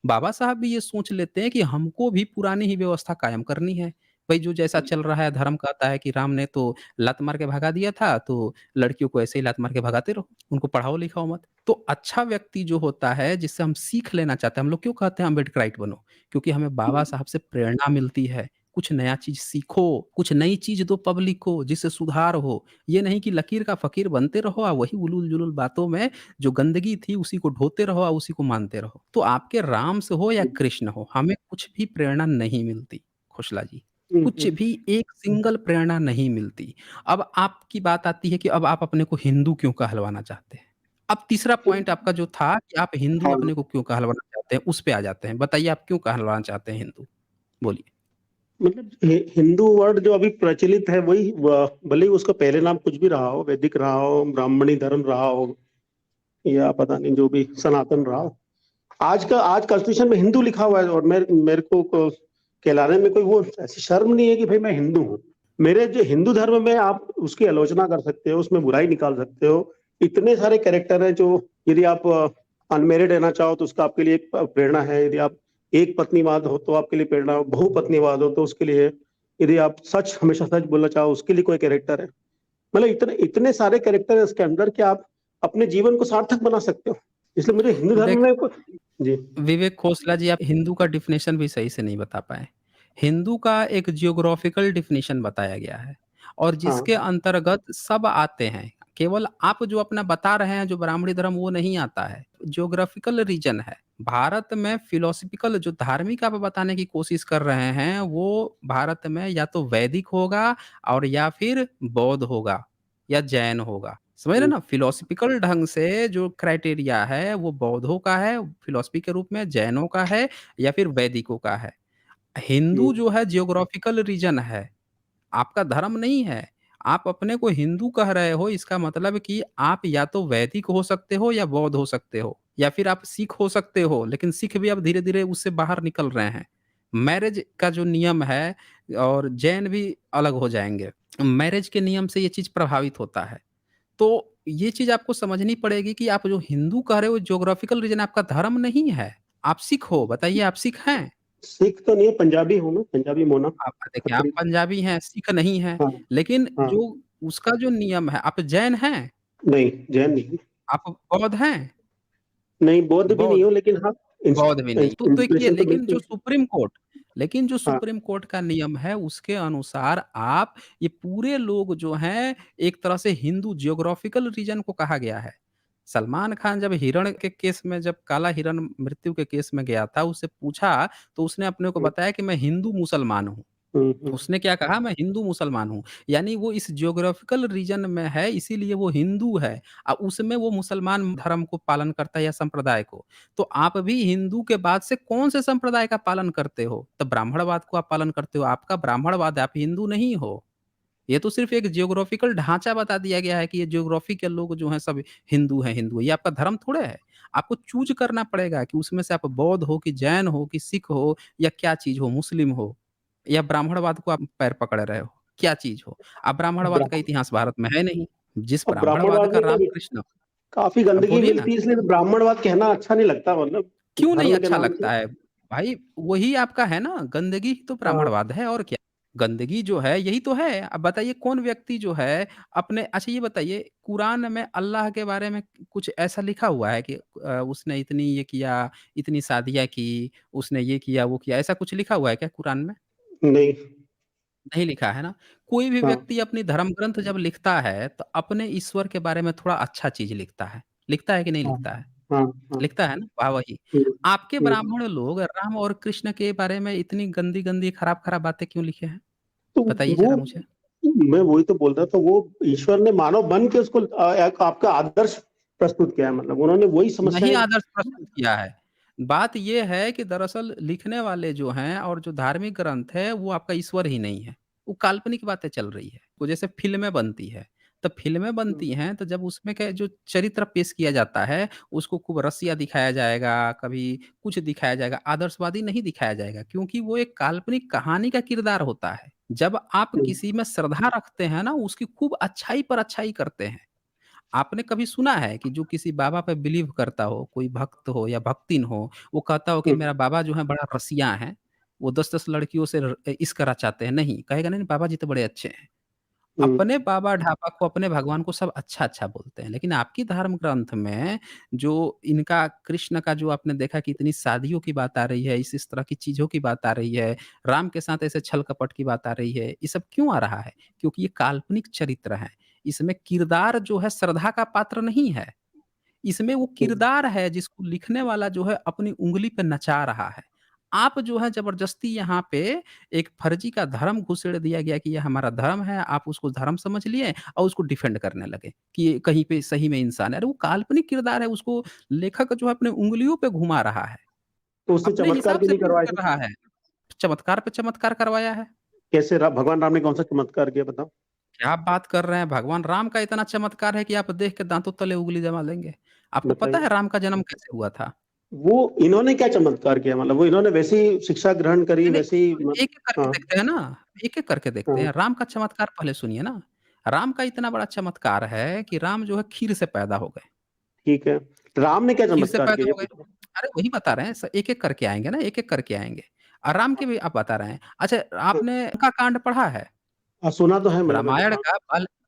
बाबा साहब भी ये सोच लेते हैं कि हमको भी पुरानी ही व्यवस्था कायम करनी है। भई जो जैसा चल रहा है धर्म कहता है कि राम ने तो लात मार के भगा दिया था, तो लड़कियों को ऐसे ही लात मार के भगाते रहो, उनको पढ़ाओ-लिखाओ मत। तो अच्छा व्यक्ति जो होता है जिससे हम सीख लेना चाहते हैं, हम लोग क्यों कहते हैं अम्बेडकराइट बनो? क्योंकि हमें बाबा साहब से प्रेरणा मिलती है, कुछ नया चीज़ सीखो, कुछ नई चीज़ दो पब्लिक को जिससे सुधार हो। ये नहीं कि लकीर का फ़कीर बनते रहो और वही उलूल-जुलूल बातों में जो गंदगी थी उसी को ढोते रहो और उसी को मानते रहो। तो आपके राम से हो या कृष्ण हो, हमें कुछ भी प्रेरणा नहीं मिलती, खोसला जी। हुँ, कुछ हुँ। भी एक सिंगल प्रेरणा नहीं मिलती। अब आपकी बात आती है कि अब आप अपने को हिंदू क्यों कहलवाना चाहते हैं? अब तीसरा पॉइंट आपका जो था कि आप हिंदू हाँ, अपने को क्यों कहलवाना चाहते हैं, उस पे आ जाते हैं। बताइए आप क्यों कहलवाना चाहते हैं हिंदू? बोलिए। मतलब हिंदू वर्ड जो अभी प्रचलित है वही भले ही उसका पहले नाम कुछ भी रहा हो, वैदिक रहा हो, ब्राह्मणी धर्म रहा हो या पता नहीं जो भी सनातन रहा हो। आज कॉन्स्टिट्यूशन में हिंदू लिखा हुआ है और मेरे को कहलाने में कोई वो ऐसी शर्म नहीं है कि भाई मैं हिंदू हूँ। मेरे जो हिंदू धर्म में आप उसकी आलोचना कर सकते हो, उसमें बुराई निकाल सकते हो। इतने सारे कैरेक्टर हैं जो यदि आप अनमैरिड रहना चाहो तो उसका आपके लिए एक प्रेरणा है। यदि आप एक पत्नीवाद हो तो आपके लिए प्रेरणा हो, बहुपत्नीवाद हो तो उसके लिए है। यदि आप सच हमेशा सच बोलना चाहो उसके लिए कोई कैरेक्टर है। मतलब इतने इतने सारे कैरेक्टर है इसके अंदर कि आप अपने जीवन को सार्थक बना सकते हो। इसलिए मुझे हिंदू धर्म देख में जी। विवेक खोसला जी, आप हिंदू का डेफ़िनेशन भी सही से नहीं बता पाए। हिंदू का एक जियोग्राफ़िकल डेफ़िनेशन बताया गया है और हाँ, जिसके अंतर्गत सब आते हैं। केवल आप जो अपना बता रहे हैं जो ब्राह्मणी धर्म वो नहीं आता है। जियोग्राफ़िकल रीजन है। भारत में फिलॉसॉफ़िकल जो धार्मिक आप बताने की कोशिश कर रहे हैं, वो भारत में या तो वैदिक होगा और या फिर बौद्ध होगा या जैन होगा। समझ रहे हैं हुँ, ना? फिलॉसॉफिकल ढंग से जो क्राइटेरिया है वो बौद्धों का है, फिलॉसफी के रूप में जैनों का है या फिर वैदिकों का है। हुँ, हिंदू जो है जियोग्राफिकल रीजन है, आपका धर्म नहीं है। आप अपने को हिंदू कह रहे हो इसका मतलब कि आप या तो वैदिक हो सकते हो या बौद्ध हो सकते हो या फिर आप सिख हो सकते हो, लेकिन सिख भी अब धीरे-धीरे उससे बाहर निकल रहे हैं। मैरेज का जो नियम है और जैन भी अलग हो जाएँगे। मैरेज के नियम से ये चीज़ प्रभावित होता है। तो ये चीज़ आपको समझनी पड़ेगी कि आप जो हिंदू कह रहे हो ज्योग्राफिकल रीजन आपका धर्म नहीं है। आप सिख हो, बताइए आप सिख हैं? सिख तो नहीं है, पंजाबी हूँ मैं, पंजाबी मोना आप देखिए आप खत्री। पंजाबी हैं, सिख नहीं हैं, हाँ, लेकिन हाँ। जो उसका जो नियम है आप जैन हैं? नहीं, जैन नहीं। आप बौद्ध हैं? नहीं, बौद्ध भी नहीं बौद्ध, हूँ लेकिन हाँ, बौद्ध भी नहीं। तो देखिए इंस्पिरेशन तो बिल्कुल। लेकिन जो हाँ, सुप्रीम कोर्ट का नियम है उसके अनुसार आप ये पूरे लोग जो हैं एक तरह से हिंदू ज्योग्राफिकल रीजन को कहा गया है। सलमान खान जब हिरण के केस में जब काला हिरण मृत्यु के केस में गया था, उससे पूछा तो उसने अपने को हुँ, बताया कि मैं हिंदू मुसलमान हूँ। हुँ, हुँ, उसने क्या कहा मैं हिंदू मुसलमान हूँ। यानी वो इस ज्योग्राफिकल रीजन में है इसीलिए वो हिंदू है। उसमें वो मुसलमान धर्म को पालन करता है या संप्रदाय को। तो आप भी हिंदू के बाद से कौन से संप्रदाय का पालन करते हो? तो ब्राह्मणवाद को आप पालन करते हो। आपका ब्राह्मणवाद है, आप हिंदू नहीं हो। ये तो सिर्फ़ एक जियोग्राफिकल ढाँचा बता दिया गया है कि ये जियोग्राफी के लोग जो हैं सब हिंदू हैं। ये आपका धर्म थोड़े है। आपको चूज़ करना पड़ेगा कि उसमें से आप बौद्ध हो कि जैन हो कि सिख हो या क्या चीज़ हो, मुस्लिम हो या ब्राह्मणवाद को आप पैर पकड़ रहे हो, क्या चीज़ हो? अब ब्राह्मणवाद का ब्राह्मण इतिहास भारत में है नहीं। जिस अब ब्राह्मणवाद ब्राह्मणवाद का में तो रामकृष्ण काफ़ी अब गंदगी बोलिए ना, मिलती है इसलिए तो ब्राह्मणवाद कहना अच्छा नहीं लगता मतलब क्यों नहीं धर्म के अच्छा नाम से। लगता है? भाई वही आपका है ना, गंदगी ही तो हाँ, ब्राह्मणवाद है और क्या। गंदगी जो है यही तो है। अब बताइए कौन व्यक्ति जो है अपने अच्छा ये बताइए कुरान में अल्लाह के बारे में कुछ ऐसा लिखा हुआ है कि उसने इतनी ये किया, इतनी शादियाँ की, उसने ये किया, वो किया, ऐसा कुछ लिखा हुआ है क्या कुरान में? नहीं, नहीं लिखा है ना? कोई भी हाँ, व्यक्ति अपनी धर्म ग्रंथ जब लिखता है, तो अपने ईश्वर के बारे में थोड़ा अच्छा चीज़ लिखता है। लिखता है कि नहीं हाँ, लिखता है? हाँ, हाँ। लिखता है ना? वाह वही। हुँ, आपके हुँ। ब्राह्मण लोग राम और कृष्ण के बारे में इतनी गंदी-गंदी, खराब-खराब बातें क्यों लिखे हैं? तो बताइए वो ज़रा मुझे। मैं वही तो बोल रहा था वो ईश्वर ने मानव बन के उसको एक आपका आदर्श प्रस्तुत किया है मतलब उन्होंने वही नहीं समस्याएँ। आदर्श प्रस्तुत किया है। बात ये है कि दरअसल लिखने वाले जो हैं और जो धार्मिक ग्रंथ है, वो आपका ईश्वर ही नहीं है। वो काल्पनिक बातें चल रही है। वो जैसे फ़िल्में बनती है। तब फ़िल्में हुँ, बनती हैं, तो जब उसमें के जो चरित्र पेश किया जाता है, उसको खूब रसिया दिखाया जाएगा, कभी कुछ दिखाया जाएगा, आदर्शवादी नहीं दिखाया जाएगा क्योंकि वो एक काल्पनिक कहानी का किरदार होता है। जब आप हुँ, किसी में श्रद्धा रखते हैं ना, उसकी खूब अच्छाई पर अच्छाई करते हैं। आपने कभी सुना है कि जो किसी बाबा पे बिलीव करता हो, कोई भक्त हो या भक्तिन हो, वो कहता हो कि हुँ, मेरा बाबा जो है बड़ा रसिया हैं, वो 10-10 लड़कियों से इश्क रचाते हैं, नहीं, कहेगा नहीं, नहीं बाबा जी तो बड़े अच्छे हैं। हुँ, अपने बाबा ढाबा को, अपने भगवान को सब अच्छा-अच्छा बोलते हैं, लेकिन आपकी धर्म ग्रंथ में जो इनका कृष्ण का जो आपने देखा कि इतनी शादियों की बात आ रही है, इस तरह की चीज़ों की बात आ रही है, राम के साथ ऐसे छल-कपट की बात आ रही है, ये सब क्यों आ रहा है? क्योंकि ये काल्पनिक चरित्र हैं। इसमें किरदार जो है श्रद्धा का पात्र नहीं है। इसमें वो हुँ, किरदार है जिसको लिखने वाला जो है अपनी उँगली पे नचा रहा है। आप जो है ज़बरदस्ती यहाँ पे एक फर्जी का धर्म घुसेड़ दिया गया कि ये हमारा धर्म है, आप उसको धर्म समझ लिए और उसको डिफेंड करने लगे कि ये कहीं पे सही में इंसान है। अरे वो काल्पनिक किरदार है, उसको लेखक जो है अपने उँगलियों पे घुमा रहा है, तो उससे अपने चमत्कार हिसाब क्यों से नहीं पेश करवाए थे? कर रहा है। चमत्कार पे चमत्कार करवाया है। कैसे भगवान राम ने कौन-सा चमत्कार किया बताओ? क्या बात कर रहे हैं? भगवान राम का इतना चमत्कार है कि आप देख के दाँतों तले उँगली जमा लेंगे। आपको पता है बताइए। राम का जन्म कैसे हुआ था? वो इन्होंने क्या चमत्कार किया मतलब वो इन्होंने वैसी शिक्षा ग्रहण करी नहीं, वैसी नहीं, म एक-एक करके हाँ, देखते हैं ना, एक-एक करके देखते हाँ, हैं। राम का चमत्कार पहले सुनिए ना। राम का इतना बड़ा चमत्कार है कि राम जो है खीर से पैदा हो गए। ठीक है। राम ने क्या खीर से चमत्कार पैदा किया ये हो गए। बताओ? अरे वही बता रहे हैं, एक-एक करके आएँगे ना, एक-एक करके आएँगे। राम के भी आप बता रहे हैं। अच्छा, हाँ, आपने का कांड पढ़ा है? सुना तो है मैंने रामायण हाँ, का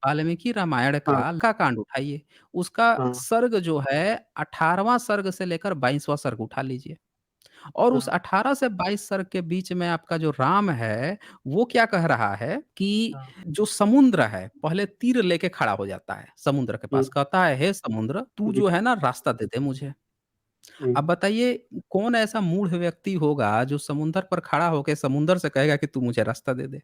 वाल्मीकि रामायण हाँ, का लंका कांड उठाइए। उसका हाँ, सर्ग जो है 18वाँ सर्ग से लेकर 22वाँ सर्ग उठा लीजिए। और उस हाँ, 18 से 22 सर्ग के बीच में आपका जो राम है, वो क्या कह रहा है कि हाँ, जो समुद्र है, पहले तीर लेके खड़ा हो जाता है समुद्र के हुँ, पास। कहता है, "हे समुद्र, तू जी, जो है ना रास्ता दे दे मुझे।" हुँ, अब बताइए कौन ऐसा मूढ़ व्यक्ति होगा जो समुद्र पर खड़ा होके समुद्र से कहेगा कि तू मुझे रास्ता दे दे?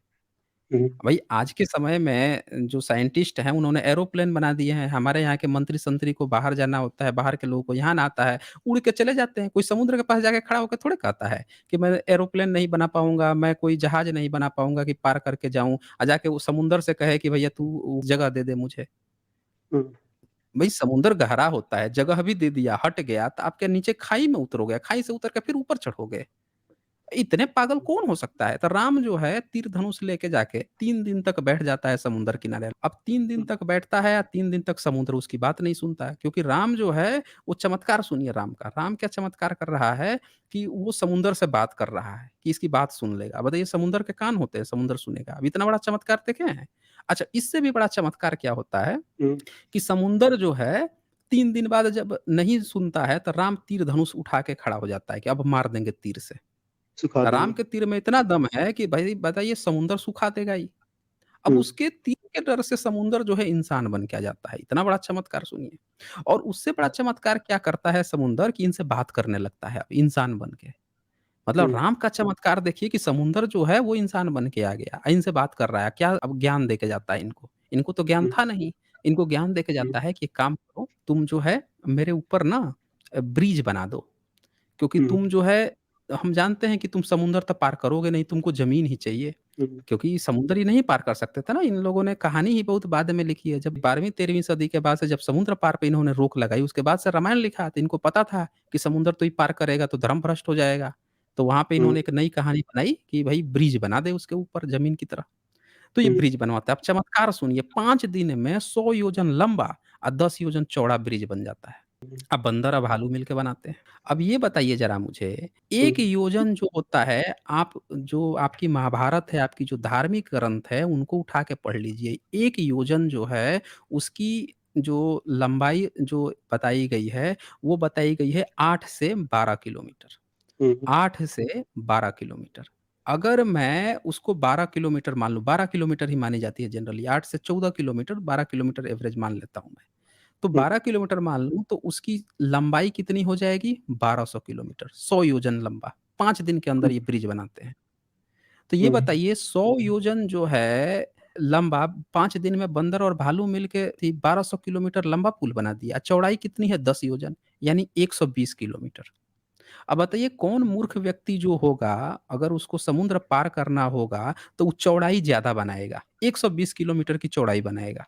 हुँ, भई आज के समय में जो साइंटिस्ट हैं उन्होंने एरोप्लेन बना दिए हैं। हमारे यहाँ के मंत्री-संतरी को बाहर जाना होता है, बाहर के लोगों को यहाँ ना आता है, उड़ के चले जाते हैं। कोई समुद्र के पास जाके खड़ा होके थोड़ी कहता है कि मैं एरोप्लेन नहीं बना पाऊँगा, मैं कोई जहाज नहीं बना पाऊँगा कि पार करके जाऊँ जाके वो समुद्र से कहे कि भैया तू जगह दे दे मुझे। हुँ, भई समुद्र गहरा होता है, जगह भी दे दिया, हट गया तो आप क्या नीचे खाई में उतरोगे, खाई से उतर के फिर ऊपर चढ़ोगे। इतने पागल कौन हो सकता है? तो राम जो है तीर धनुष लेके जाके 3 दिन तक बैठ जाता है समुद्र किनारे। अब 3 दिन हुँ, तक बैठता है या 3 दिन तक समुद्र उसकी बात नहीं सुनता है क्योंकि राम जो है वो चमत्कार सुनिए राम का। राम क्या चमत्कार कर रहा है कि वो समुद्र से बात कर रहा है कि इसकी बात सुन लेगा। अब बताइए समुद्र के कान होते हैं, समुद्र सुनेगा। अब इतना बड़ा चमत्कार देखे हैं? अच्छा इससे भी बड़ा चमत्कार क्या होता है हुँ, कि समुद्र जो है 3 दिन बाद जब नहीं सुनता है तो राम तीर धनुष उठा के खड़ा हो जाता है कि अब मार देंगे तीर से। सिखा राम देंगे। के तीर में इतना दम है कि भाई बताइए समुद्र सुखा देगा ही। अब हुँ, उसके तीर के डर से समुद्र जो है इंसान बन के आ जाता है। इतना बड़ा चमत्कार सुनिए। और उससे बड़ा चमत्कार क्या करता है समुद्र कि इनसे बात करने लगता है अब इंसान बन के। मतलब हुँ, राम का चमत्कार देखिए कि समुद्र जो है वो इंसान बन के आ गया। इनसे बात कर रहा है। क्या अब ज्ञान देके जाता है इनको। इनको तो ज्ञान हुँ, था नहीं। इनको ज्ञान देके हुँ, जाता है कि एक काम करो, तुम जो है मेरे ऊपर ना ब्रिज बना दो। क्योंकि हुँ, तुम जो है हम जानते हैं कि तुम समुद्र तो पार करोगे नहीं, तुमको ज़मीन ही चाहिए। हुँ, क्योंकि समुद्र ही नहीं पार कर सकते थे ना, इन लोगों ने कहानी ही बहुत बाद में लिखी है। जब 12वीं-13वीं सदी के बाद से जब समुद्र पार पे इन्होंने रोक लगाई, उसके बाद से रामायण लिखा। तो इनको पता था कि समुद्र तो ही पार करेगा तो धर्म भ्रष्ट हो जाएगा। तो वहाँ पे हुँ, इन्होंने एक नई कहानी बनाई कि भई ब्रिज बना दे उसके ऊपर ज़मीन की तरह। तो ये हुँ, ब्रिज बनवाता है। अब चमत्कार सुनिए 5 दिन में 100 योजन लंबा और 10 योजन चौड़ा ब्रिज बन जाता है। अब बंदर और भालू मिलके बनाते हैं। अब ये बताइए ज़रा मुझे, हुँ, 1 योजन जो होता है, आप जो आपकी महाभारत है, आपकी जो धार्मिक ग्रंथ है, उनको उठा के पढ़ लीजिए। 1 योजन जो है, उसकी जो लंबाई जो बताई गई है, वो बताई गई है 8 से 12 किलोमीटर। हुँ, हुँ, 8 से 12 किलोमीटर। अगर मैं उसको 12 किलोमीटर मान लूँ, 12 किलोमीटर ही मानी जाती है जनरली, 8 से 14 किलोमीटर, 12 किलोमीटर एवरेज मान लेता हूँ मैं। तो हुँ, 12 किलोमीटर मान लूँ तो उसकी लंबाई कितनी हो जाएगी? 1200 किलोमीटर, 100 योजन लंबा। 5 दिन के अंदर हुँ, ये ब्रिज बनाते हैं। तो ये हुँ, बताइए 100 योजन जो है लंबा 5 दिन में बंदर और भालू मिलके 1200 किलोमीटर लंबा पुल बना दिया। चौड़ाई कितनी है? 10 योजन, यानी 120 किलोमीटर। अब बताइए कौन मूर्ख व्यक्ति जो होगा, अगर उसको समुद्र पार करना होगा, तो वो चौड़ाई ज़्यादा बनाएगा, 120 किलोमीटर की चौड़ाई बनाएगा।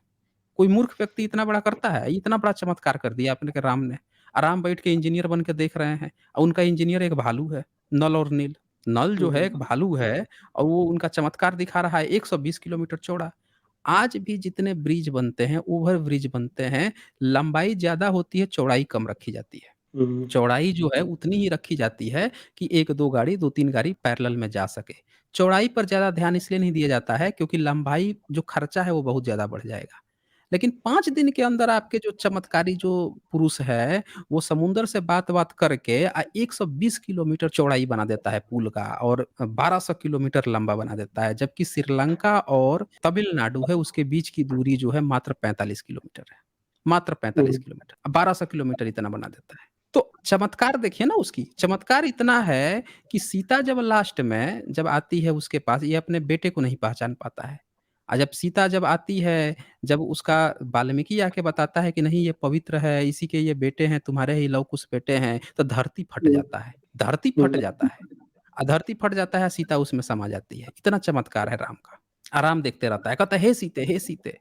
कोई मूर्ख व्यक्ति इतना बड़ा करता है? इतना बड़ा चमत्कार कर दिया अपने के राम ने। आराम बैठ के इंजीनियर बन के देख रहे हैं और उनका इंजीनियर एक भालू है, नल और नील। नल जो है एक हुँ, भालू है और वो उनका चमत्कार दिखा रहा है 120 किलोमीटर चौड़ा। आज भी जितने ब्रिज बनते हैं, ओवर ब्रिज बनते हैं, लंबाई ज़्यादा होती है, चौड़ाई कम रखी जाती है। हुँ, चौड़ाई जो है उतनी ही रखी जाती है कि 1-2 गाड़ी, 2-3 गाड़ी पैरेलल में जा सके। चौड़ाई पर ज़्यादा ध्यान इसलिए नहीं दिया जाता है क्योंकि लंबाई जो खर्चा है वो बहुत ज़्यादा बढ़ जाएगा। लेकिन 5 दिन के अंदर आपके जो चमत्कारी जो पुरुष है, वो समुंदर से बात-वात करके 120 किलोमीटर चौड़ाई बना देता है पुल का और 1200 किलोमीटर लंबा बना देता है। जबकि श्रीलंका और तमिलनाडु है उसके बीच की दूरी जो है मात्र 45 किलोमीटर है। मात्र 45 हुँ, किलोमीटर। 1200 किलोमीटर इतना बना देता है। तो चमत्कार देखिए ना उसकी, चमत्कार इतना है कि सीता जब लास्ट में जब आती है उसके पास, ये अपने बेटे को नहीं पहचान पाता है। जब सीता जब आती है, जब उसका वाल्मीकि आके बताता है कि नहीं ये पवित्र है, इसी के ये बेटे हैं, तुम्हारे ही लव कुश बेटे हैं, तो धरती फट हुँ, जाता है। धरती फट हुँ, जाता है। धरती फट जाता है, सीता उसमें समा जाती है। इतना चमत्कार है राम का। राम देखते रहता है, कहता है, "हे सीते! हे सीते!"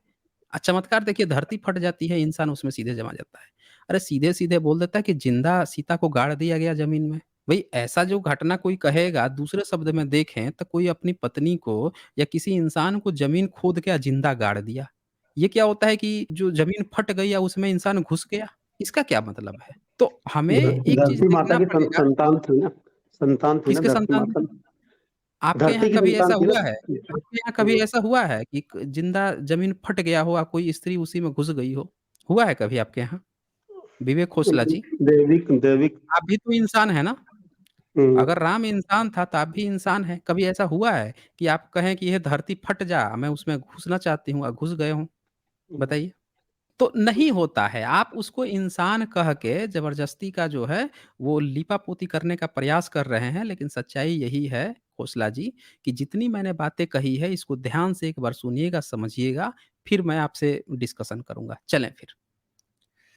चमत्कार देखिए धरती फट जाती है, इंसान उसमें सीधे समा जाता है। अरे सीधे-सीधे बोल देता है कि ज़िंदा सीता को गाड़ दिया गया ज़मीन में। भई ऐसा जो घटना कोई कहेगा दूसरे शब्द में देखें तो कोई अपनी पत्नी को या किसी इंसान को ज़मीन खोद के ज़िंदा गाड़ दिया। ये क्या होता है कि जो ज़मीन फट गई या उसमें इंसान घुस गया? इसका क्या मतलब है? तो हमें एक चीज़ धरती माता देखना की पड़ेगा संतान थी ना किसके धरती संतान माता। आपके यहाँ धरती की कभी संतान ऐसा थी ना। हुआ है? आपके यहाँ कभी ऐसा हुआ है कि क ज़िंदा ज़मीन फट गया हो, कोई स्त्री उसी में घुस गई हो? हुआ है कभी आपके यहाँ? विवेक खोसला जी, दैविक दैविक आप भी तो इंसान हैं ना? हुँ, अगर राम इंसान था, तो आप भी इंसान हैं। कभी ऐसा हुआ है कि आप कहें कि ये धरती फट जा, मैं उसमें घुसना चाहती हूँ और घुस गए हों? हुँ, बताइए। तो नहीं होता है। आप उसको इंसान कह के ज़बरदस्ती का जो है वो लीपापोती करने का प्रयास कर रहे हैं, लेकिन सच्चाई यही है खोसला जी कि जितनी मैंने बातें कही है इसको ध्यान से एक बार सुनिएगा, समझिएगा, फिर मैं आपसे डिस्कशन करूँगा। चलें फिर।